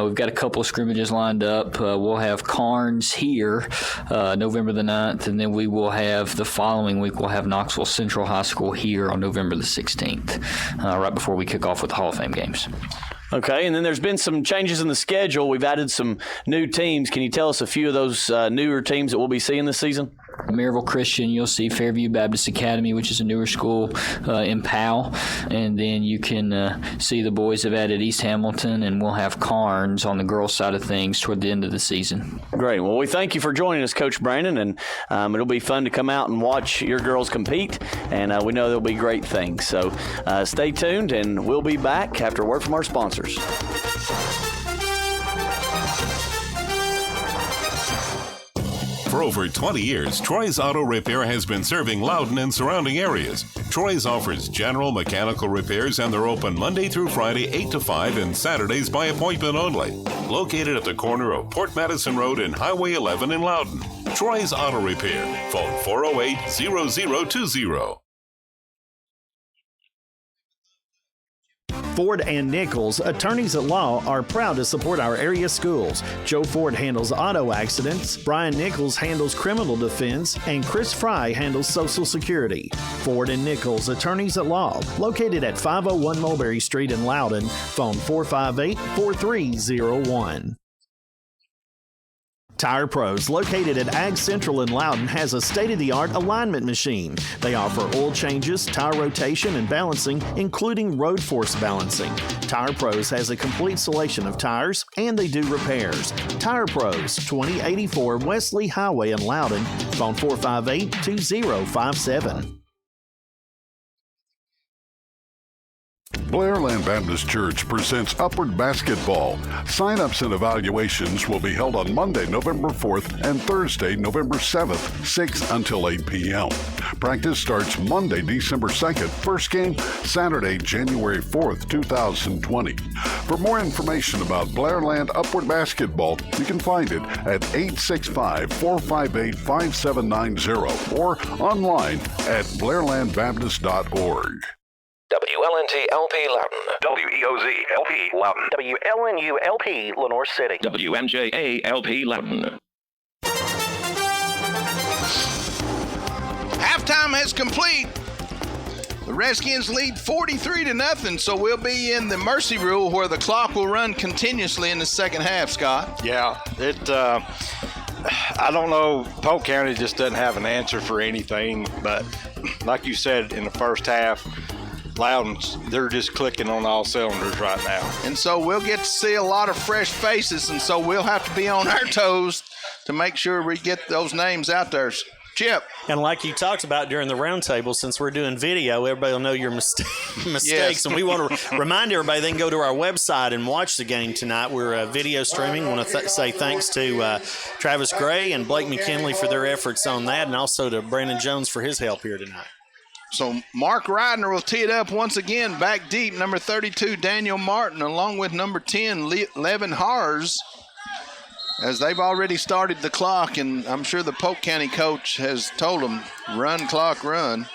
We've got a couple of scrimmages lined up. We'll have Carnes here November the 9th, and then we will have the following week, we'll have Knoxville Central High School here on November the 16th, right before we kick off with the Hall of Fame games. Okay, and then there's been some changes in the schedule. We've added some new teams. Can you tell us a few of those newer teams that we'll be seeing this season? Maryville Christian, you'll see Fairview Baptist Academy, which is a newer school in Powell. And then you can see the boys have added East Hamilton, and we'll have Carnes on the girls' side of things toward the end of the season. Great. Well, we thank you for joining us, Coach Brandon, and it'll be fun to come out and watch your girls compete, and we know there'll be great things. So stay tuned, and we'll be back after a word from our sponsors. For over 20 years, Troy's Auto Repair has been serving Loudoun and surrounding areas. Troy's offers general mechanical repairs, and they're open Monday through Friday 8 to 5 and Saturdays by appointment only. Located at the corner of Port Madison Road and Highway 11 in Loudoun. Troy's Auto Repair. Phone 408-0020. Ford and Nichols, attorneys at law, are proud to support our area schools. Joe Ford handles auto accidents, Brian Nichols handles criminal defense, and Chris Fry handles Social Security. Ford and Nichols, attorneys at law, located at 501 Mulberry Street in Loudoun. Phone 458-4301. Tire Pros, located at Ag Central in Loudoun, has a state-of-the-art alignment machine. They offer oil changes, tire rotation, and balancing, including road force balancing. Tire Pros has a complete selection of tires, and they do repairs. Tire Pros, 2084 Wesley Highway in Loudoun. Phone 458-2057. Blairland Baptist Church presents Upward Basketball. Sign-ups and evaluations will be held on Monday, November 4th and Thursday, November 7th, 6 until 8 p.m. Practice starts Monday, December 2nd. First game, Saturday, January 4th, 2020. For more information about Blairland Upward Basketball, you can find it at 865-458-5790 or online at blairlandbaptist.org. WLNT-LP Loudoun. WEOZ-LP Loudoun. WLNU-LP Lenore City. WMJA-LP Loudoun. Halftime has complete. The Redskins lead 43-0, so we'll be in the mercy rule where the clock will run continuously in the second half, Scott. Yeah, I don't know. Polk County just doesn't have an answer for anything. But like you said in the first half, Loudon's, they're just clicking on all cylinders right now. And so we'll get to see a lot of fresh faces, and so we'll have to be on our toes to make sure we get those names out there. Chip. And like you talked about during the roundtable, since we're doing video, everybody will know your mistakes. Yes. And we want to remind everybody they can go to our website and watch the game tonight. We're video streaming. Want to say thanks to Travis Gray and Blake McKinley for their efforts on that, and also to Brandon Jones for his help here tonight. So Mark Reidner will tee it up once again, back deep. Number 32, Daniel Martin, along with number 10, Levin Hars, as they've already started the clock, and I'm sure the Polk County coach has told them, run, clock, run.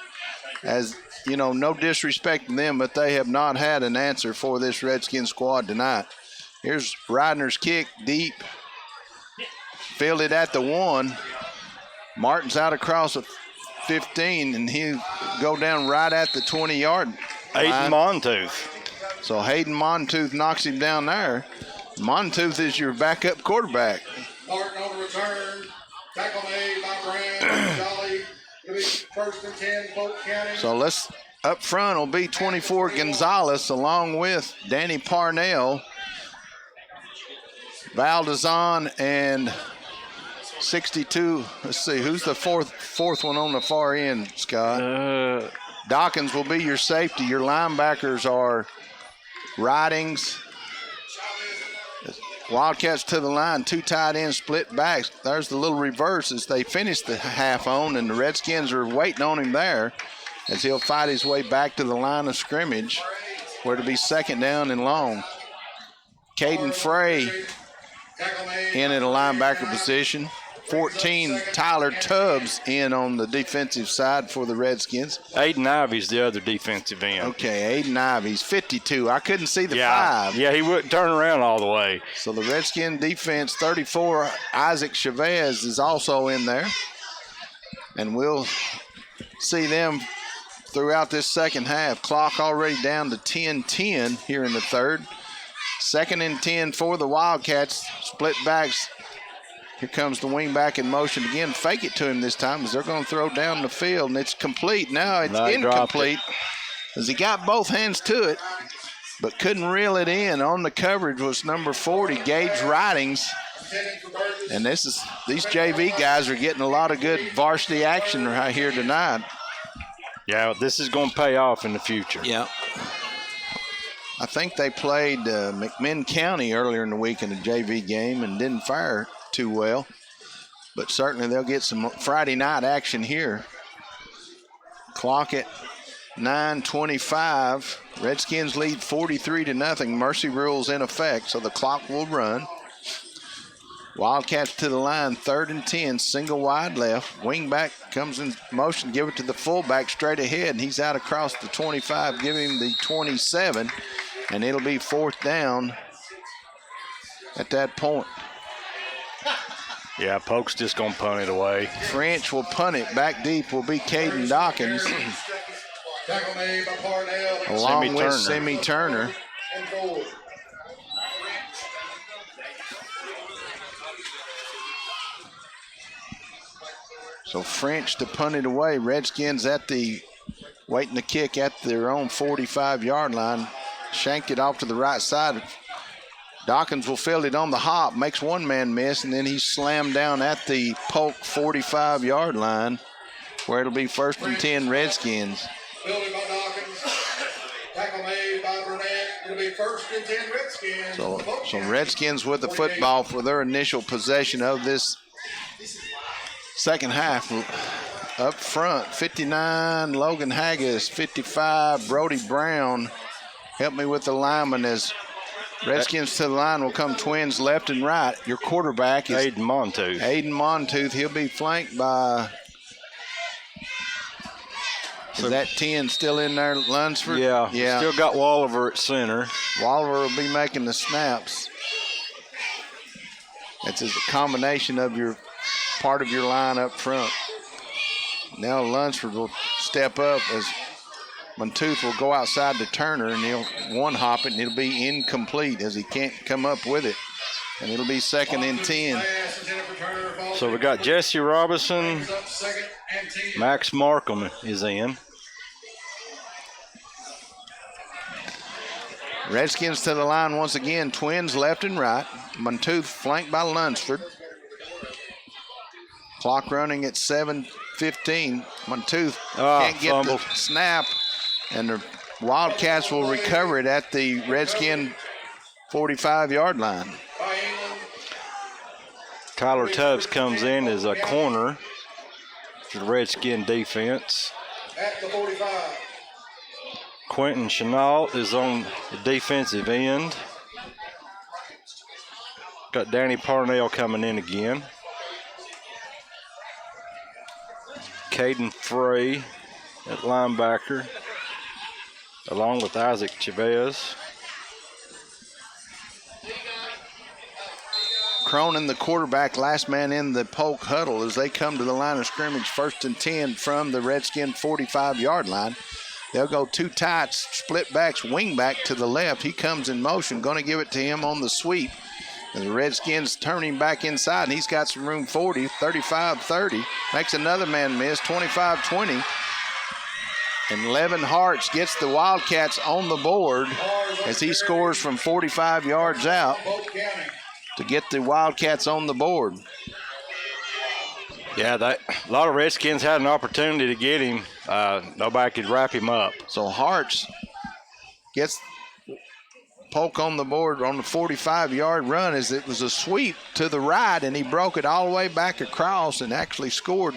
As, you know, no disrespect to them, but they have not had an answer for this Redskin squad tonight. Here's Reidner's kick, deep. Fielded at the 1. Martin's out across the 15, and he'll go down right at the 20-yard line. Hayden Montooth. So Hayden Montooth knocks him down there. Montooth is your backup quarterback. Martin on the return. Tackle made by Brand. Jolly. It'll be 1st and 10, Polk County. So let's, up front will be 24 Gonzalez along with Danny Parnell, Valdezon, and 62. Let's see, who's the fourth one on the far end, Scott? Dawkins will be your safety. Your linebackers are Ridings, Wildcats to the line, 2 tight ends, split backs. There's the little reverse as they finish the half on, and the Redskins are waiting on him there as he'll fight his way back to the line of scrimmage where it'll be 2nd down and long. Caden Frey in at a linebacker position. 14, Tyler Tubbs in on the defensive side for the Redskins. Aiden Ivy's the other defensive end. Okay, Aiden Ivy's 52. I couldn't see the 5. Yeah, he wouldn't turn around all the way. So the Redskin defense, 34, Isaac Chavez is also in there. And we'll see them throughout this second half. Clock already down to 10-10 here in the third. 2nd and 10 for the Wildcats. Split backs. Here comes the wing back in motion again. Fake it to him this time as they're going to throw down the field, and it's complete. Now it's incomplete as he got both hands to it, but couldn't reel it in. On the coverage was number 40, Gage Ridings. And these JV guys are getting a lot of good varsity action right here tonight. Yeah, this is going to pay off in the future. Yeah. I think they played McMinn County earlier in the week in a JV game and didn't fire too well, but certainly they'll get some Friday night action here. Clock at 9:25. Redskins lead 43-0. Mercy rules in effect, so the clock will run. Wildcats to the line, 3rd and 10, single wide left. Wing back comes in motion, give it to the fullback straight ahead, and he's out across the 25, giving him the 27, and it'll be 4th down at that point. Yeah, Polk's just going to punt it away. French will punt it. Back deep will be Caden Dawkins. Tackle made by Parnell. Along with Semi Turner. And forward. So French to punt it away. Redskins waiting to kick at their own 45-yard line. Shanked it off to the right side. Dawkins will field it on the hop, makes one man miss, and then he's slammed down at the Polk 45-yard line, where it'll be 1st and 10 Redskins. Fielded by Dawkins. Tackle made by Burnett. It'll be 1st and 10 Redskins. So Redskins with the football for their initial possession of this second half. Up front, 59, Logan Haggis, 55, Brody Brown. Help me with the lineman as Redskins to the line will come twins left and right. Your quarterback is Aiden Montooth. Aiden Montooth. He'll be flanked by, is that 10 still in there, Lunsford? Yeah. Still got Walliver at center. Walliver will be making the snaps. That's a combination of your part of your line up front. Now Lunsford will step up as Montooth will go outside to Turner, and he'll one-hop it, and it'll be incomplete as he can't come up with it. And it'll be 2nd and 10. So we got Jesse Robinson, Max Markham is in. Redskins to the line once again. Twins left and right. Monteith flanked by Lunsford. Clock running at 7:15. Monteith can't get fumbled. the snap, and the Wildcats will recover it at the Redskin 45-yard line. Tyler Tubbs comes in as a corner for the Redskin defense. At the 45. Quentin Chenault is on the defensive end. Got Danny Parnell coming in again. Caden Frey at linebacker, along with Isaac Chavez. Cronin, the quarterback, last man in the Polk huddle as they come to the line of scrimmage, 1st and 10 from the Redskin 45-yard line. They'll go two tights, split backs, wing back to the left. He comes in motion, going to give it to him on the sweep. And the Redskins turn him back inside, and he's got some room 40, 35-30. Makes another man miss, 25-20. And Levin Hartz gets the Wildcats on the board as he scores from 45 yards out to get the Wildcats on the board. Yeah, a lot of Redskins had an opportunity to get him. Nobody could wrap him up. So Hartz gets Polk on the board on the 45-yard run as it was a sweep to the right, and he broke it all the way back across and actually scored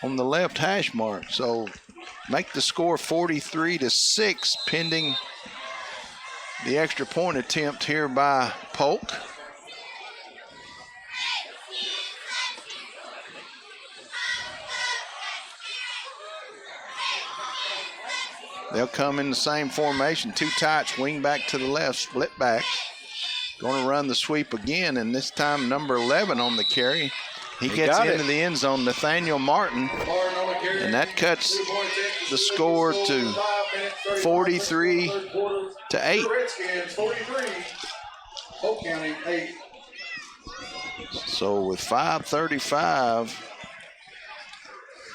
on the left hash mark. So make the score 43-6 pending the extra point attempt here by Polk. They'll come in the same formation, two tights, wing back to the left, split backs. Going to run the sweep again, and this time number 11 on the carry. He gets into the end zone, Nathaniel Martin, and that cuts the score to 43-8. Redskins 43, Polk County 8. So with 5:35,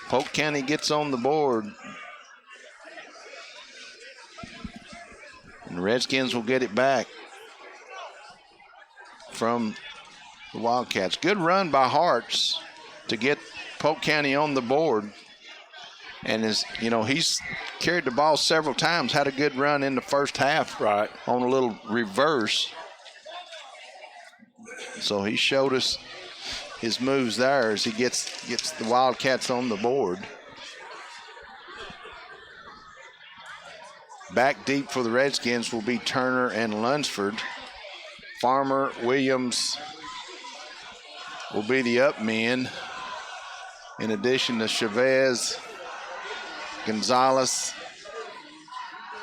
Polk County gets on the board. And the Redskins will get it back from the Wildcats. Good run by Hartz to get Polk County on the board. And he's carried the ball several times, had a good run in the first half on a little reverse. So he showed us his moves there as he gets the Wildcats on the board. Back deep for the Redskins will be Turner and Lunsford. Farmer, Williams will be the up men, in addition to Chavez, Gonzalez,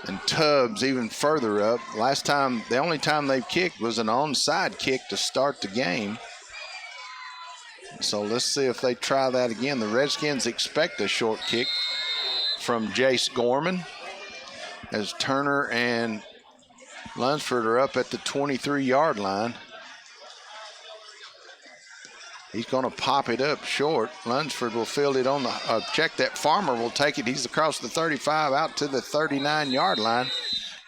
and Tubbs even further up. The only time they've kicked was an onside kick to start the game. So let's see if they try that again. The Redskins expect a short kick from Jace Gorman, as Turner and Lunsford are up at the 23-yard line. He's going to pop it up short. Lunsford will field it on the check that. Farmer will take it. He's across the 35 out to the 39-yard line.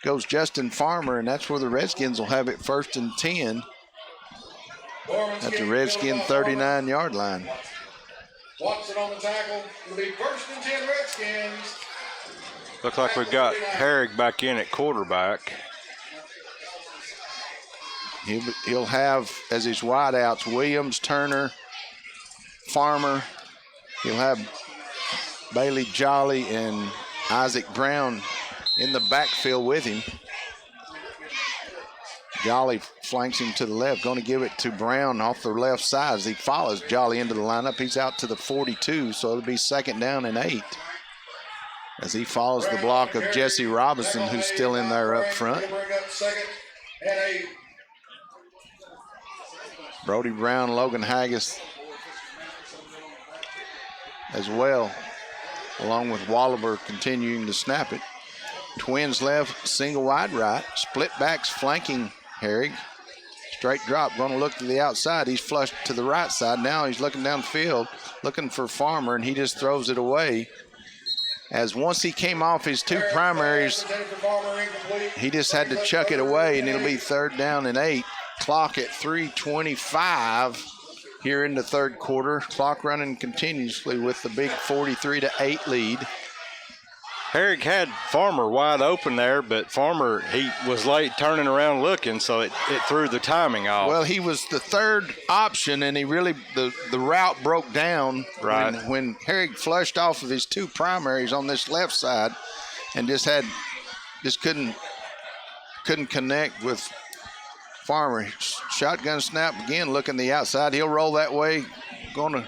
Goes Justin Farmer, and that's where the Redskins will have it 1st and 10 at the Redskin 39-yard line. Watson on the tackle. It'll be 1st and 10 Redskins. Looks like we've got Herrig back in at quarterback. He'll have as his wideouts Williams, Turner, Farmer. He'll have Bailey Jolly and Isaac Brown in the backfield with him. Jolly flanks him to the left, going to give it to Brown off the left side as he follows Jolly into the lineup. He's out to the 42, so it'll be 2nd down and 8. As he follows the block of Jesse Robinson, who's still in there up front. Brody Brown, Logan Haggis as well, along with Wallaber continuing to snap it. Twins left, single wide right, split backs flanking Herrig. Straight drop, going to look to the outside. He's flushed to the right side. Now he's looking downfield, looking for Farmer, and he just throws it away. As once he came off his two primaries, he just had to chuck it away, and it'll be 3rd down and 8. Clock at 3:25 here in the third quarter. Clock running continuously with the big 43-8 lead. Herrick had Farmer wide open there, but Farmer, he was late turning around looking, so it threw the timing off. Well, he was the third option, and he really, the route broke down when Herrick flushed off of his two primaries on this left side and just couldn't connect with Farmer. Shotgun snap again, looking the outside. He'll roll that way, going to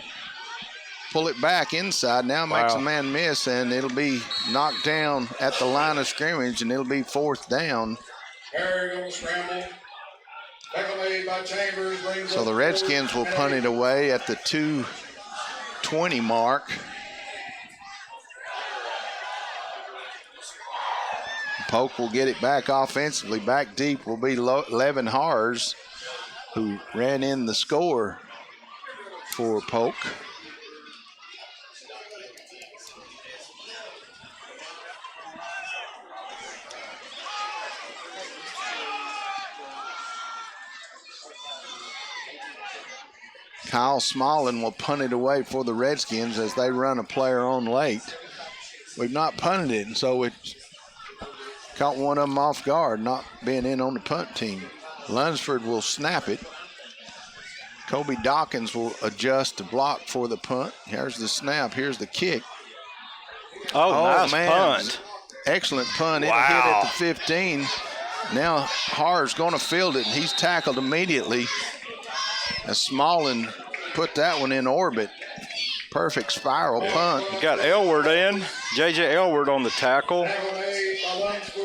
pull it back inside. Now makes a man miss, and it'll be knocked down at the line of scrimmage, and it'll be 4th down. So the Redskins will punt it away at the 2:20 mark. Polk will get it back offensively. Back deep will be Levin Hars, who ran in the score for Polk. Kyle Smallin will punt it away for the Redskins as they run a player on late. We've not punted it, and so it caught one of them off guard, not being in on the punt team. Lunsford will snap it. Kobe Dawkins will adjust to block for the punt. Here's the snap. Here's the kick. Nice punt. Excellent punt. It'll hit at the 15. Now Har's going to field it, and he's tackled immediately. As Smallin put that one in orbit. Perfect spiral punt. You got Elward in. J.J. Elward on the tackle.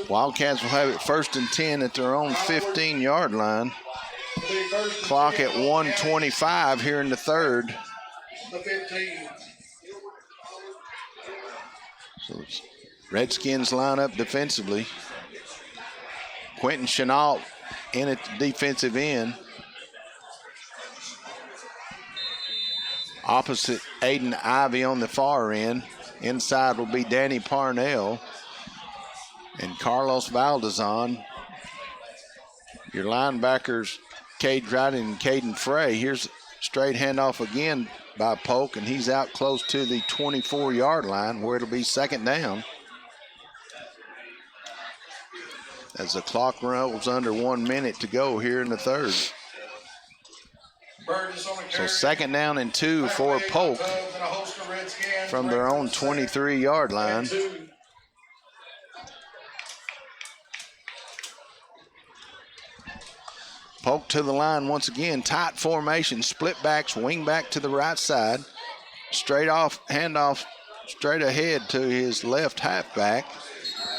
Wildcats will have it 1st and 10 at their own 15-yard line. Clock at 1:25 here in the third. So Redskins line up defensively. Quentin Chenault in at the defensive end. Opposite Aiden Ivey on the far end. Inside will be Danny Parnell and Carlos Valdezon. Your linebackers, Cade Dryden and Caden Frey. Here's a straight handoff again by Polk, and he's out close to the 24-yard line where it'll be 2nd down. As the clock rolls under 1 minute to go here in the third. So 2nd down and 2 for Polk from their own 23-yard line. Polk to the line once again. Tight formation, split backs, wing back to the right side. Straight off, handoff straight ahead to his left halfback.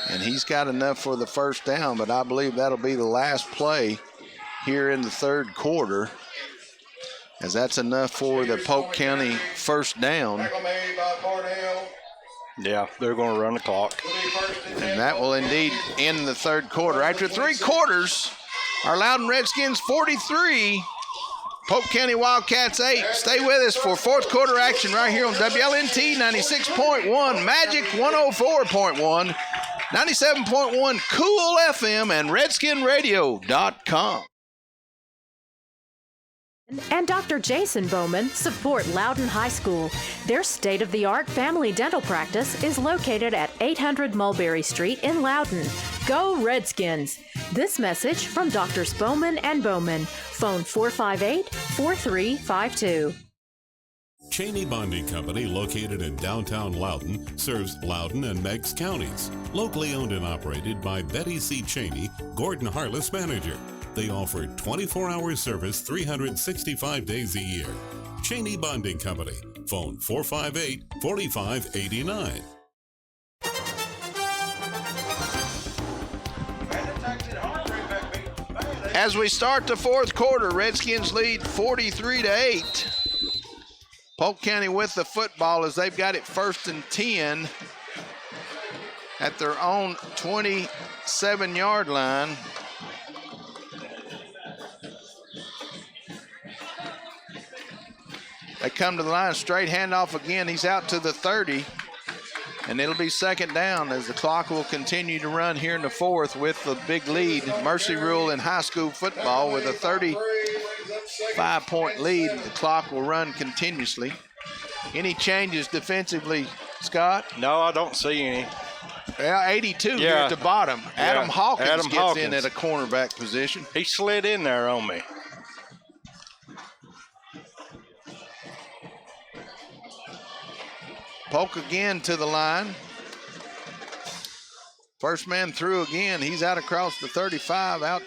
And he's got enough for the 1st down, but I believe that'll be the last play here in the third quarter, as that's enough for the Polk County 1st down. Yeah, they're going to run the clock. And that will indeed end the third quarter. After 3 quarters, our Loudon Redskins 43, Polk County Wildcats 8. Stay with us for fourth quarter action right here on WLNT 96.1, Magic 104.1, 97.1 Cool FM, and RedskinRadio.com. And Dr. Jason Bowman support Loudon High School. Their state-of-the-art family dental practice is located at 800 Mulberry Street in Loudon. Go Redskins! This message from Drs. Bowman and Bowman. Phone 458-4352. Cheney Bonding Company, located in downtown Loudon, serves Loudon and Meigs counties. Locally owned and operated by Betty C. Cheney, Gordon Harless manager. They offer 24-hour service 365 days a year. Cheney Bonding Company. Phone 458-4589. As we start the fourth quarter, Redskins lead 43-8. Polk County with the football as they've got it 1st and 10 at their own 27-yard line. They come to the line, straight handoff again. He's out to the 30, and it'll be second down as the clock will continue to run here in the fourth with the big lead. Mercy Rule in high school football with a 35-point lead. The clock will run continuously. Any changes defensively, Scott? No, I don't see any. Well, 82 here at the bottom. Adam Hawkins gets in at a cornerback position. He slid in there on me. Polk again to the line. First man through again. He's out across the 35, out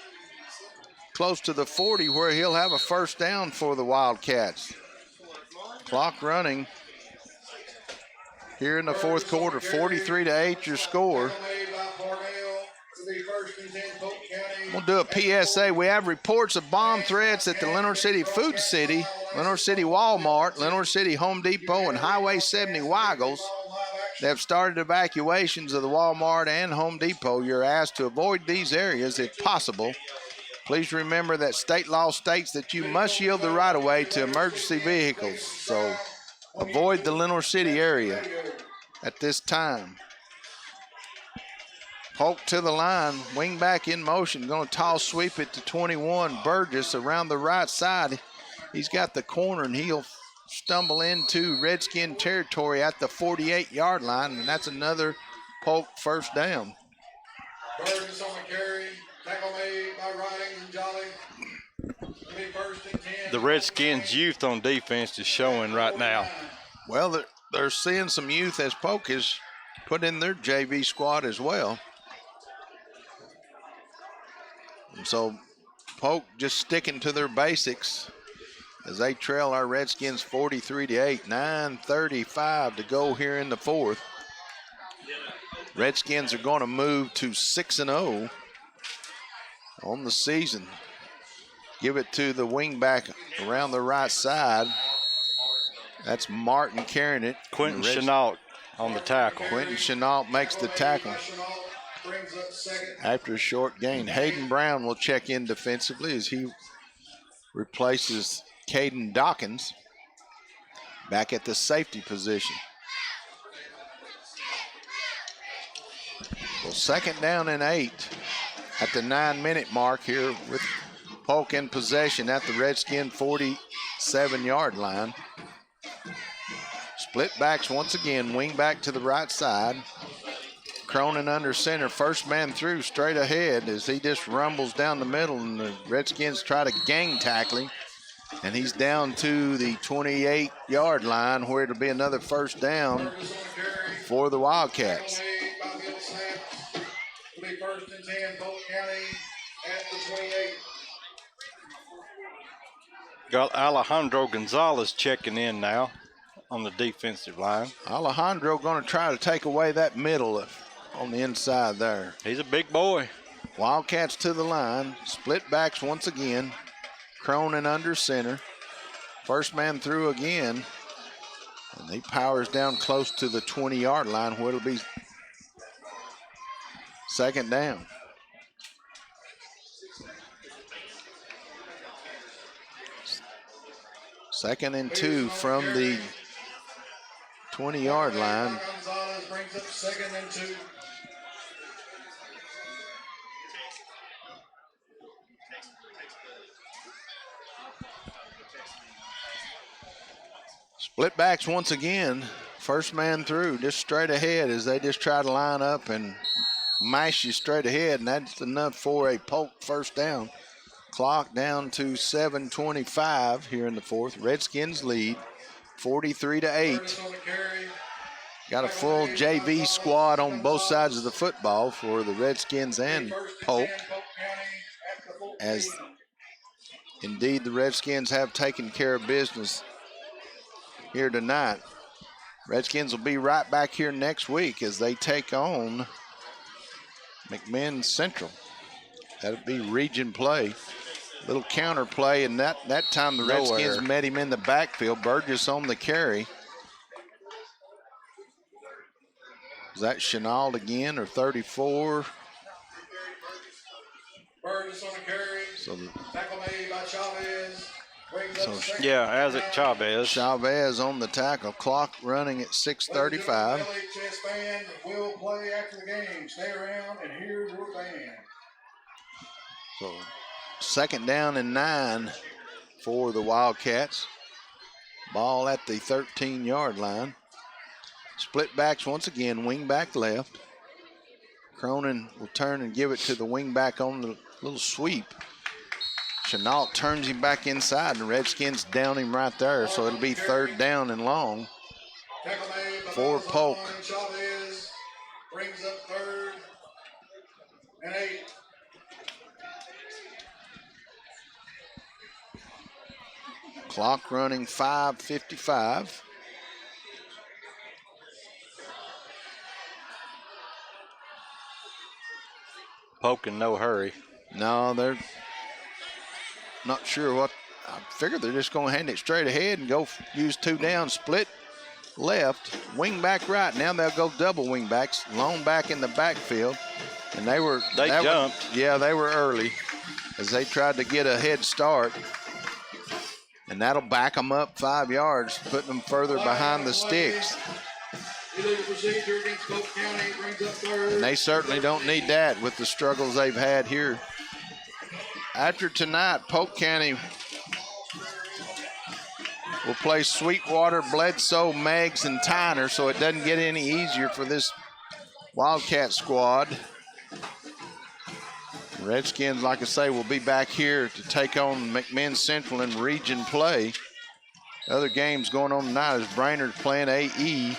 close to the 40, where he'll have a first down for the Wildcats. Clock running here in the fourth quarter. 43-8 your score. We'll do a PSA. We have reports of bomb threats at the Leonard City Food City, Leonard City Walmart, Leonard City Home Depot, and Highway 70 Weigels. They have started evacuations of the Walmart and Home Depot. You're asked to avoid these areas if possible. Please remember that state law states that you must yield the right-of-way to emergency vehicles. So avoid the Leonard City area at this time. Polk to the line, wing back in motion, going to toss sweep it to 21. Burgess around the right side. He's got the corner, and he'll stumble into Redskin territory at the 48-yard line, and that's another Polk first down. Burgess on the carry. Tackle made by Ridings and Jolly. First and 10. The Redskins' youth on defense is showing right now. Well, they're seeing some youth as Polk has put in their JV squad as well. And so Polk just sticking to their basics as they trail our Redskins 43-8. 9:35 to go here in the fourth. Redskins are going to move to 6-0 on the season. Give it to the wingback around the right side. That's Martin carrying it. Quentin Chenault on the tackle. Quentin Chenault makes the tackle after a short gain. Hayden Brown will check in defensively as he replaces Caden Dawkins back at the safety position. Well, second down and 8 at the 9-minute mark here with Polk in possession at the Redskin 47-yard line. Split backs once again, wing back to the right side. Cronin under center, first man through straight ahead as he just rumbles down the middle, and the Redskins try to gang tackle him. And he's down to the 28-yard line where it'll be another first down for the Wildcats. First and 10, Polk County at the 28. Got Alejandro Gonzalez checking in now on the defensive line. Alejandro going to try to take away that middle on the inside there. He's a big boy. Wildcats to the line. Split backs once again. Cronin under center. First man through again. And he powers down close to the 20-yard line where it'll be second down. Second and 2 from the 20-yard line. Gonzalez brings up second and 2. Split backs once again. First man through, just straight ahead as they just try to line up and mash you straight ahead, and that's enough for a Polk first down. Clock down to 7:25 here in the fourth. Redskins lead 43-8. Got a full JV squad on both sides of the football for the Redskins and Polk, as indeed the Redskins have taken care of business here tonight. Redskins will be right back here next week as they take on McMinn Central. That'll be region play. Little counter play, and that time the Redskins met him in the backfield. Burgess on the carry. Is that Chenault again, or 34? Burgess on the carry. So tackle made by Chavez. So, Isaac Chavez. Chavez on the tackle. Clock running at 6:35. LHS band will play after the game. Stay around and hear your band. So 2nd down and 9 for the Wildcats. Ball at the 13-yard line. Split backs once again, wing back left. Cronin will turn and give it to the wing back on the little sweep. Chenault turns him back inside, and the Redskins down him right there, so it'll be 3rd down and long for Polk. Chavez brings up 3rd and 8. Clock running 5:55. Polk in no hurry. No, they're not sure what. I figure they're just going to hand it straight ahead and go use 2 down, split left, wing back right. Now they'll go double wing backs, lone back in the backfield. And they jumped. They were early as they tried to get a head start. And that'll back them up 5 yards, putting them further behind the sticks. And they certainly don't need that with the struggles they've had here. After tonight, Polk County will play Sweetwater, Bledsoe, Meggs, and Tyner, so it doesn't get any easier for this Wildcat squad. Redskins, like I say, will be back here to take on McMinn Central in region play. Other games going on tonight is Brainerd's playing AE.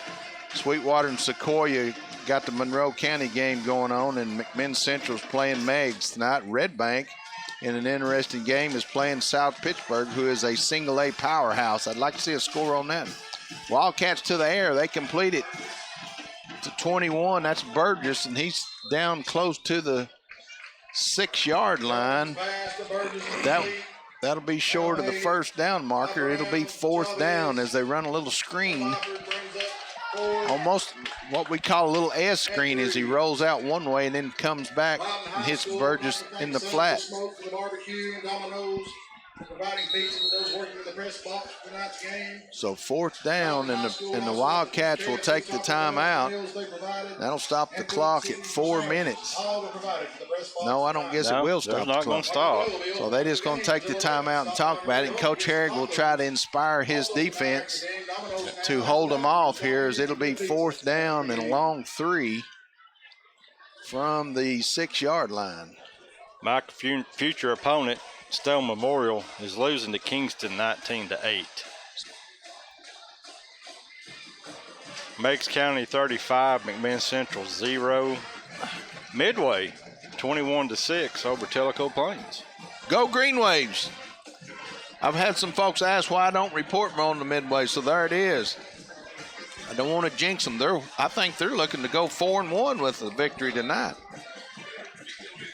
Sweetwater and Sequoia got the Monroe County game going on, and McMinn Central's playing Meggs tonight. Red Bank, in an interesting game, is playing South Pittsburgh, who is a single A powerhouse. I'd like to see a score on that. Wildcats to the air. They complete it to 21. That's Burgess, and he's down close to the 6-yard line. That'll be short of the 1st down marker. It'll be 4th down as they run a little screen. Almost what we call a little S screen as he rolls out one way and then comes back and hits Burgess in the flat. So 4th down, and the Wildcats will take the timeout. That'll stop the clock at 4 minutes. No, I don't guess it will stop. It's not going to stop. So they're just going to take the timeout and talk about it. And Coach Herrig will try to inspire his defense to hold them off here, as it'll be 4th down and a long 3 from the 6-yard line. My future opponent, Stone Memorial, is losing to Kingston 19-8. Meigs County 35, McMinn Central 0. Midway 21-6 over Tellico Plains. Go Green Waves. I've had some folks ask why I don't report more on the Midway, so there it is. I don't want to jinx them. I think they're looking to go 4-1 with the victory tonight.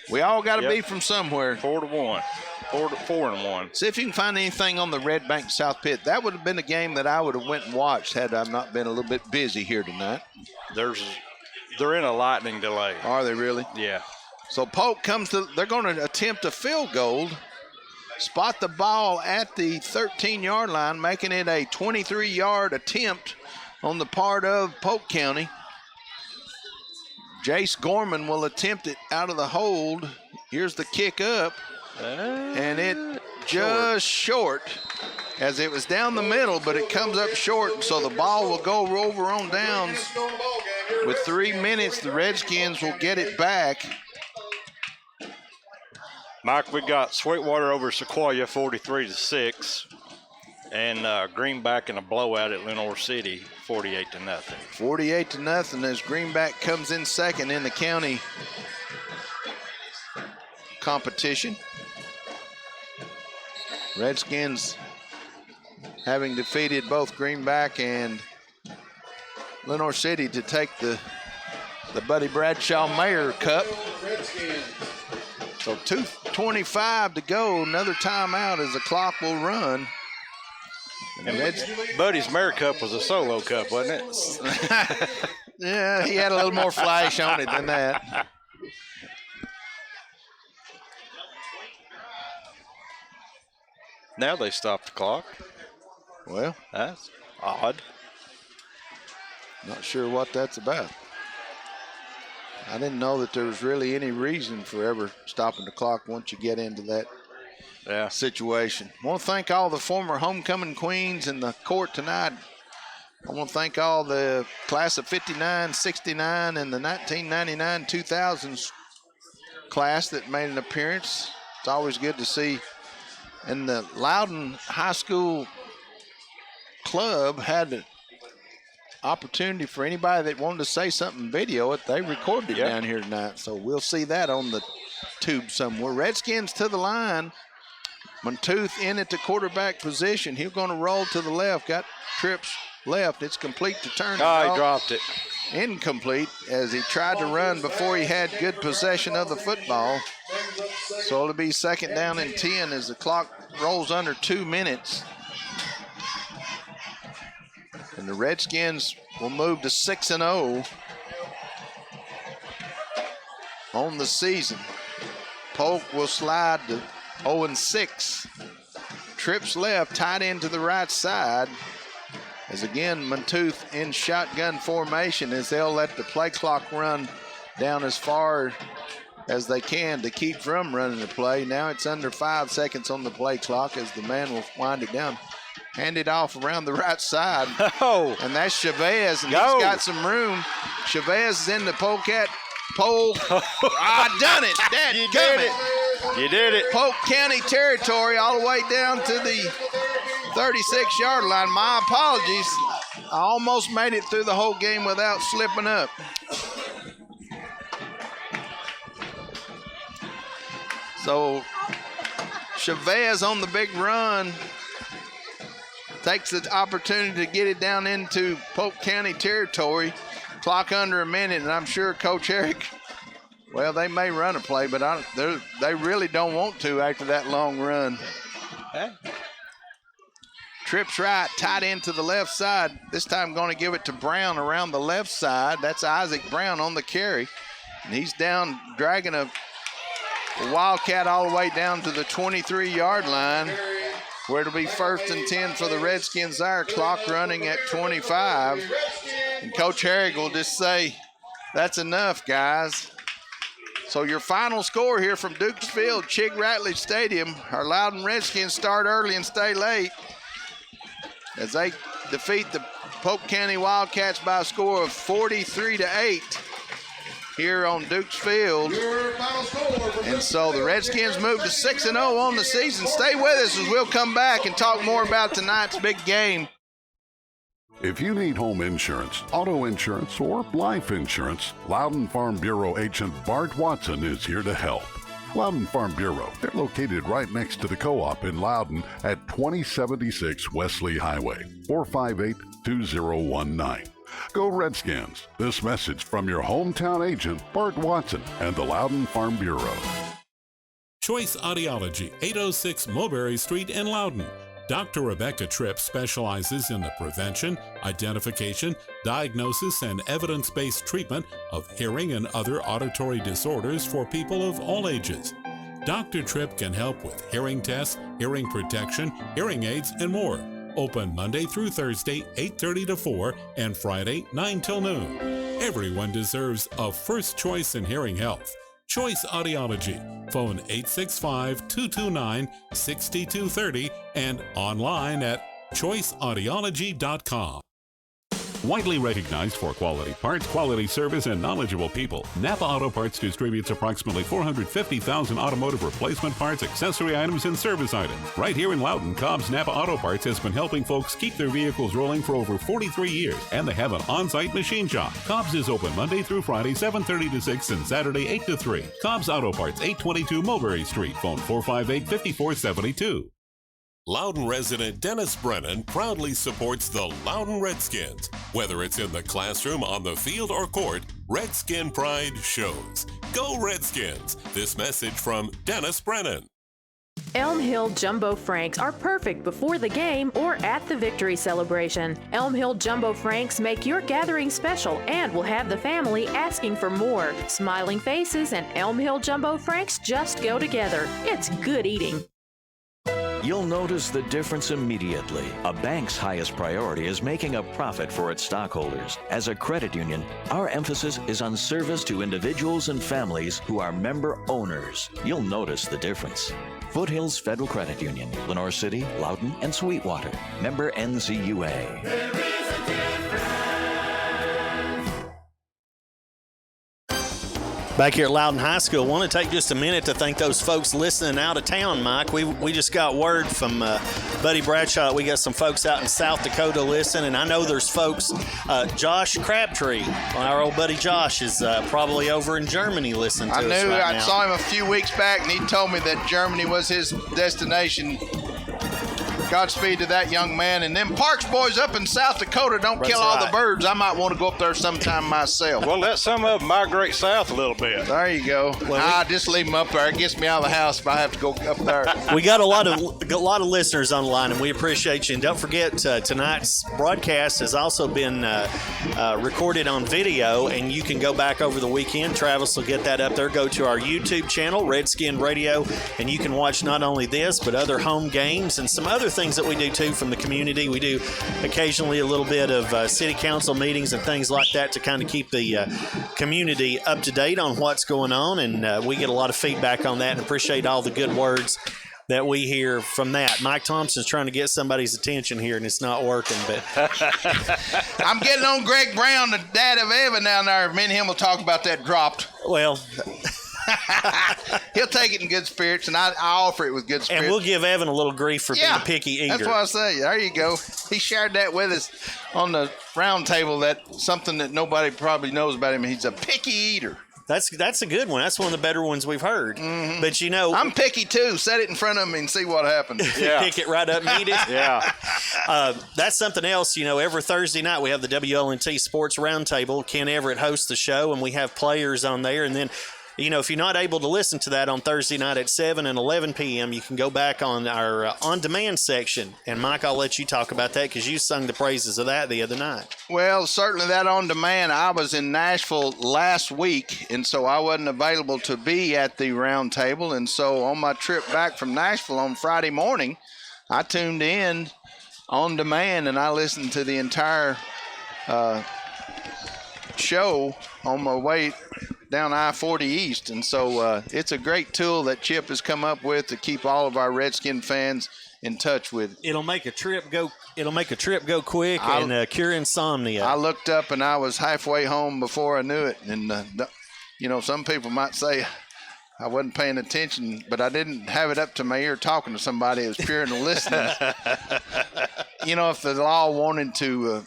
We all got to be from somewhere. 4-1. 4-1. See if you can find anything on the Red Bank South Pit. That would have been a game that I would have went and watched had I not been a little bit busy here tonight. They're in a lightning delay. Are they really? Yeah. So Polk they're going to attempt a field goal, spot the ball at the 13-yard line, making it a 23-yard attempt on the part of Polk County. Jace Gorman will attempt it out of the hold. Here's the kick up, and it just short, as it was down the middle, but it comes up short, so the ball will go over on downs. With 3 minutes, the Redskins will get it back. Mike, we got Sweetwater over Sequoia 43-6, and Greenback in a blowout at Lenore City 48-0. 48-0 as Greenback comes in second in the county competition. Redskins having defeated both Greenback and Lenore City to take the Buddy Bradshaw Mayor Cup. So 2:25 to go, another timeout as the clock will run. And Buddy's Mayor Cup was a solo cup, wasn't it? Yeah, he had a little more flash on it than that. Now they stop the clock. Well, that's odd. Not sure what that's about. I didn't know that there was really any reason for ever stopping the clock once you get into that situation. I want to thank all the former homecoming queens in the court tonight. I want to thank all the class of 59, 69, and the 1999, 2000s class that made an appearance. It's always good to see. And the Loudon High School Club had an opportunity for anybody that wanted to say something, video it. They recorded it down here tonight, so we'll see that on the tube somewhere. Redskins to the line. Montooth in at the quarterback position. He's going to roll to the left. Got trips left. It's complete to turn. Oh, he dropped it. Incomplete as he tried to run before he had good possession of the football. So it'll be 2nd down and 10 as the clock rolls under 2 minutes. And the Redskins will move to 6-0 on the season. Polk will slide to 0-6. Trips left, tight end to the right side. As again, Montooth in shotgun formation as they'll let the play clock run down as far as they can to keep from running the play. Now it's under 5 seconds on the play clock as the man will wind it down. Hand it off around the right side. Oh. And that's Chavez, and he's got some room. Chavez is in the Polk. I done it. Dad, you did it. You did it. Polk County territory all the way down to the 36-yard line. My apologies. I almost made it through the whole game without slipping up. So Chavez on the big run takes the opportunity to get it down into Polk County territory. Clock under a minute, and I'm sure Coach Herrick, well, they may run a play, but they really don't want to after that long run. Trips right, tight end to the left side. This time going to give it to Brown around the left side. That's Isaac Brown on the carry. And he's down, dragging a Wildcat all the way down to the 23-yard line, where it'll be 1st and 10 for the Redskins there. Clock running at 25. And Coach Herrick will just say, that's enough, guys. So your final score here from Dukes Field, Chig Ratledge Stadium. Our Loudon Redskins start early and stay late as they defeat the Polk County Wildcats by a score of 43-8 here on Dukes Field. And so the Redskins move to 6-0 on the season. Stay with us as we'll come back and talk more about tonight's big game. If you need home insurance, auto insurance, or life insurance, Loudon Farm Bureau agent Bart Watson is here to help. Loudon Farm Bureau, they're located right next to the co-op in Loudon at 2076 Wesley Highway, 458-2019. Go Redskins. This message from your hometown agent, Bart Watson, and the Loudon Farm Bureau. Choice Audiology, 806 Mulberry Street in Loudon. Dr. Rebecca Tripp specializes in the prevention, identification, diagnosis, and evidence-based treatment of hearing and other auditory disorders for people of all ages. Dr. Tripp can help with hearing tests, hearing protection, hearing aids, and more. Open Monday through Thursday, 8:30 to 4, and Friday, 9 till noon. Everyone deserves a first choice in hearing health. Choice Audiology. Phone 865-229-6230 and online at choiceaudiology.com. Widely recognized for quality parts, quality service, and knowledgeable people, Napa Auto Parts distributes approximately 450,000 automotive replacement parts, accessory items, and service items. Right here in Loudon, Cobb's Napa Auto Parts has been helping folks keep their vehicles rolling for over 43 years, and they have an on-site machine shop. Cobb's is open Monday through Friday, 7:30 to 6, and Saturday, 8 to 3. Cobb's Auto Parts, 822 Mulberry Street. Phone 458-5472. Loudon resident Dennis Brennan proudly supports the Loudon Redskins. Whether it's in the classroom, on the field, or court, Redskin pride shows. Go Redskins! This message from Dennis Brennan. Elm Hill Jumbo Franks are perfect before the game or at the victory celebration. Elm Hill Jumbo Franks make your gathering special and will have the family asking for more. Smiling faces and Elm Hill Jumbo Franks just go together. It's good eating. You'll notice the difference immediately. A bank's highest priority is making a profit for its stockholders. As a credit union, our emphasis is on service to individuals and families who are member owners. You'll notice the difference. Foothills Federal Credit Union, Lenore City, Loudoun, and Sweetwater. Member NCUA. Back here at Loudoun High School, I want to take just a minute to thank those folks listening out of town, Mike. We just got word from Buddy Bradshaw. We got some folks out in South Dakota listening, and I know there's folks. Josh Crabtree, our old buddy Josh, is probably over in Germany listening to us right now. I saw him a few weeks back, and he told me that Germany was his destination. Godspeed to that young man. And them Parks boys up in South Dakota don't kill all the birds. I might want to go up there sometime myself. Well, let some of them migrate south a little bit. There you go. Well, just leave them up there. It gets me out of the house if I have to go up there. We got a lot of listeners on the line, and we appreciate you. And don't forget, tonight's broadcast has also been recorded on video, and you can go back over the weekend. Travis will get that up there. Go to our YouTube channel, Redskin Radio, and you can watch not only this, but other home games and some other things that we do too from the community. We do occasionally a little bit of city council meetings and things like that to kind of keep the community up to date on what's going on, and we get a lot of feedback on that and appreciate all the good words that we hear from that. Mike Thompson's trying to get somebody's attention here, and it's not working. But I'm getting on Greg Brown, the dad of Evan, down there. Me and him will talk about that dropped. Well, he'll take it in good spirits, and I offer it with good spirits. And we'll give Evan a little grief for being a picky eater. That's what I say. There you go. He shared that with us on the round table, that something that nobody probably knows about him. He's a picky eater. That's a good one. That's one of the better ones we've heard. Mm-hmm. But, you know. I'm picky, too. Set it in front of me and see what happens. Yeah. Pick it right up and eat it. Yeah. That's something else. You know, every Thursday night we have the WLNT Sports Roundtable. Ken Everett hosts the show, and we have players on there. And then, you know, if you're not able to listen to that on Thursday night at 7 and 11 p.m., you can go back on our on-demand section. And, Mike, I'll let you talk about that because you sung the praises of that the other night. Well, certainly that on-demand. I was in Nashville last week, and so I wasn't available to be at the round table. And so on my trip back from Nashville on Friday morning, I tuned in on demand, and I listened to the entire show on my way down I-40 East. And so it's a great tool that Chip has come up with to keep all of our Redskin fans in touch with. It'll make a trip go quick and cure insomnia. I looked up and I was halfway home before I knew it. And you know, some people might say I wasn't paying attention, but I didn't have it up to my ear talking to somebody. It was pure in the listening. You know, if the law wanted to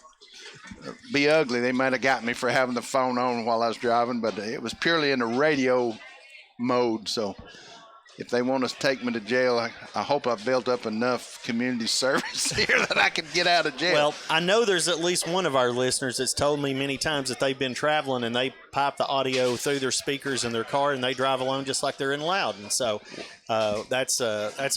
be ugly, they might have got me for having the phone on while I was driving, but it was purely in the radio mode. So if they want to take me to jail, I hope I've built up enough community service here that I can get out of jail. Well, I know there's at least one of our listeners that's told me many times that they've been traveling and they pipe the audio through their speakers in their car and they drive along just like they're in Loudoun. So that's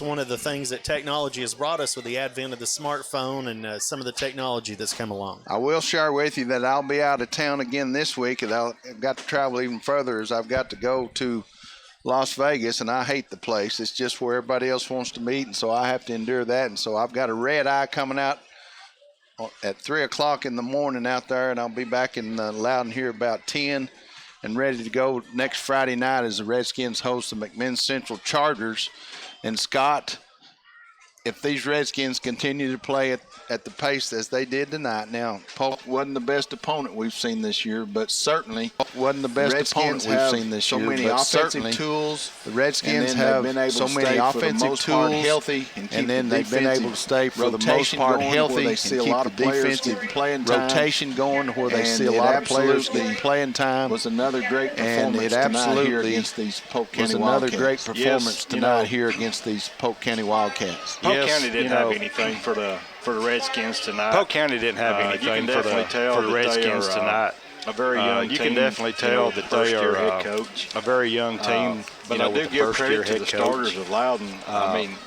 one of the things that technology has brought us with the advent of the smartphone and some of the technology that's come along. I will share with you that I'll be out of town again this week, and I've got to travel even further as I've got to go to Las Vegas, and I hate the place. It's just where everybody else wants to meet, and so I have to endure that. And so I've got a red eye coming out at 3 o'clock in the morning out there, and I'll be back in Loudoun here about 10 and ready to go next Friday night as the Redskins host the McMinn Central Chargers. And Scott, if these Redskins continue to play at the pace as they did tonight, now Polk wasn't the best opponent we've seen this year, but certainly wasn't the best opponent we've seen this year. So many offensive tools. The Redskins have been able so many offensive tools healthy, and then they've been able to stay for the most part healthy. They see a lot of players getting playing time. Rotation going where they see a lot of players getting playing time. Was another great performance tonight here against these Polk County Wildcats. Was another great performance tonight here against these Polk County Wildcats. Polk County didn't have anything for the Redskins tonight. Polk County didn't have anything for the Redskins tonight. A very young team. You can definitely tell that they are a very young team. But I do give credit to the starters of Loudon.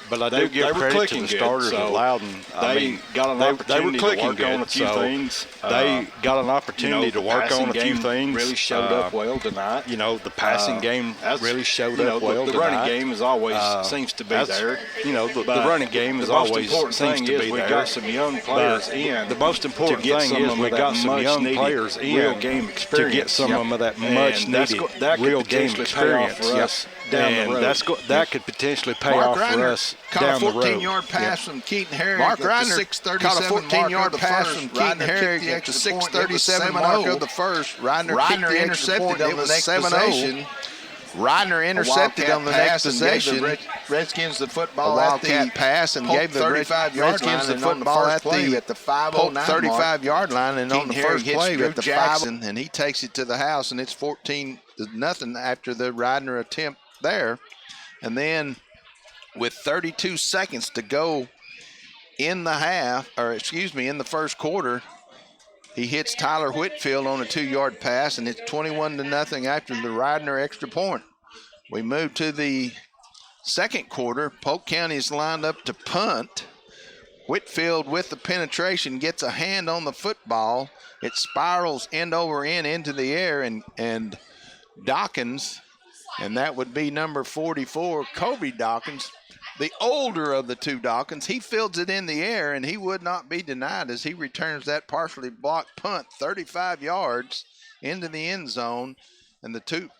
But I do give credit to the starters of Loudon. They got an opportunity to work on a few things. They got an opportunity to work on a few things. Really showed up well tonight. The passing game really showed up well tonight. The running game is always seems to be there. The running game is always seems to be there. We got some young players in. The most important thing is we got some young players in real game experience to get some of that much needed real game experience for us. And that could potentially pay off for us down the road. Caught a 14-yard pass from Keaton Herrick. Mark Reiner caught a 14-yard pass from Keaton Herrick at the 6:37 mark of the first. Reiner intercepted on the next possession. Reiner intercepted on the next possession. Redskins the football at the Wildcat pass and gave the 35-yard the football at the 35-yard line, and on the first play at the Jackson, and he takes it to the house, and it's 14-0 after the Reiner attempt there. And then with 32 seconds to go in the first quarter, he hits Tyler Whitfield on a 2-yard pass, and it's 21-0 after the Reiner extra point. We move to the second quarter. Polk County is lined up to punt. Whitfield with the penetration gets a hand on the football. It spirals end over end into the air, and Dawkins, and that would be number 44, Kobe Dawkins, the older of the two Dawkins. He fields it in the air, and he would not be denied as he returns that partially blocked punt 35 yards into the end zone. And the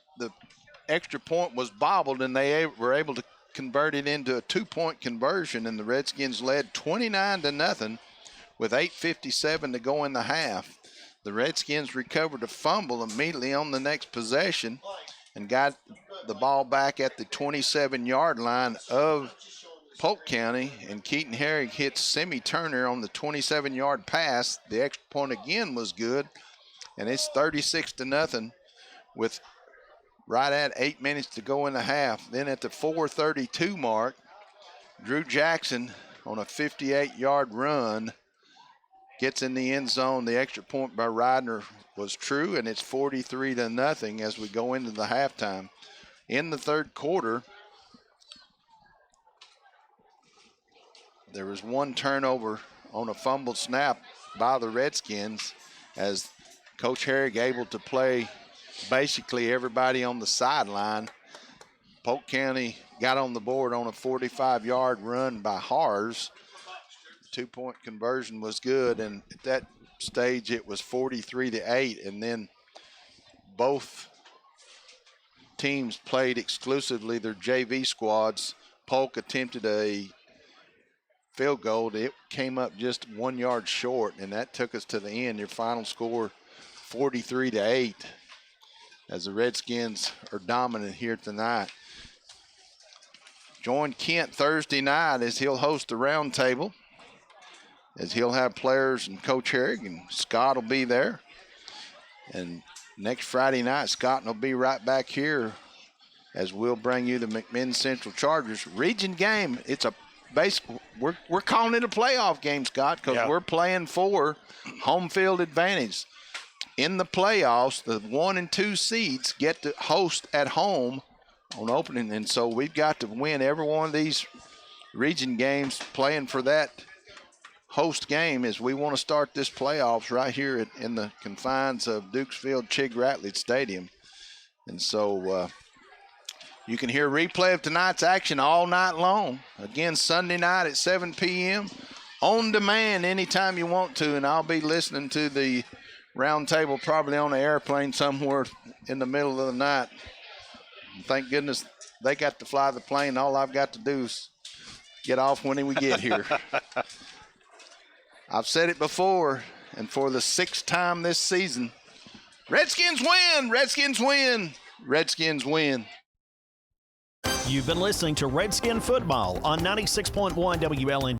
extra point was bobbled, and they were able to convert it into a 2-point conversion, and the Redskins led 29-0 with 8:57 to go in the half. The Redskins recovered a fumble immediately on the next possession and got the ball back at the 27-yard line of Polk County, and Keaton Herrick hits Simi Turner on the 27-yard pass. The extra point again was good, and it's 36-0 with right at 8 minutes to go in the half. Then at the 4:32 mark, Drew Jackson on a 58-yard run gets in the end zone. The extra point by Reiner was true, and it's 43-0 as we go into the halftime. In the third quarter, there was one turnover on a fumbled snap by the Redskins, as Coach Herrick able to play basically everybody on the sideline. Polk County got on the board on a 45-yard run by Hars. 2-point conversion was good, and at that stage it was 43-8, and then both teams played exclusively their JV squads. Polk attempted a field goal. It came up just 1 yard short, and that took us to the end. Your final score 43-8 as the Redskins are dominant here tonight. Join Kent Thursday night as he'll host the round table, as he'll have players and Coach Herrick, and Scott will be there. And next Friday night, Scott will be right back here as we'll bring you the McMinn Central Chargers region game. It's a we're calling it a playoff game, Scott, because we're playing for home field advantage. In the playoffs, the 1 and 2 seeds get to host at home on opening, and so we've got to win every one of these region games playing for that host game, as we want to start this playoffs right here in the confines of Dukesfield Chig Ratledge Stadium. And so you can hear a replay of tonight's action all night long. Again, Sunday night at 7 p.m. on demand anytime you want to, and I'll be listening to the round table probably on an airplane somewhere in the middle of the night. Thank goodness they got to fly the plane. All I've got to do is get off when we get here. I've said it before, and for the 6th time this season, Redskins win! Redskins win! Redskins win! You've been listening to Redskin Football on 96.1 WLN.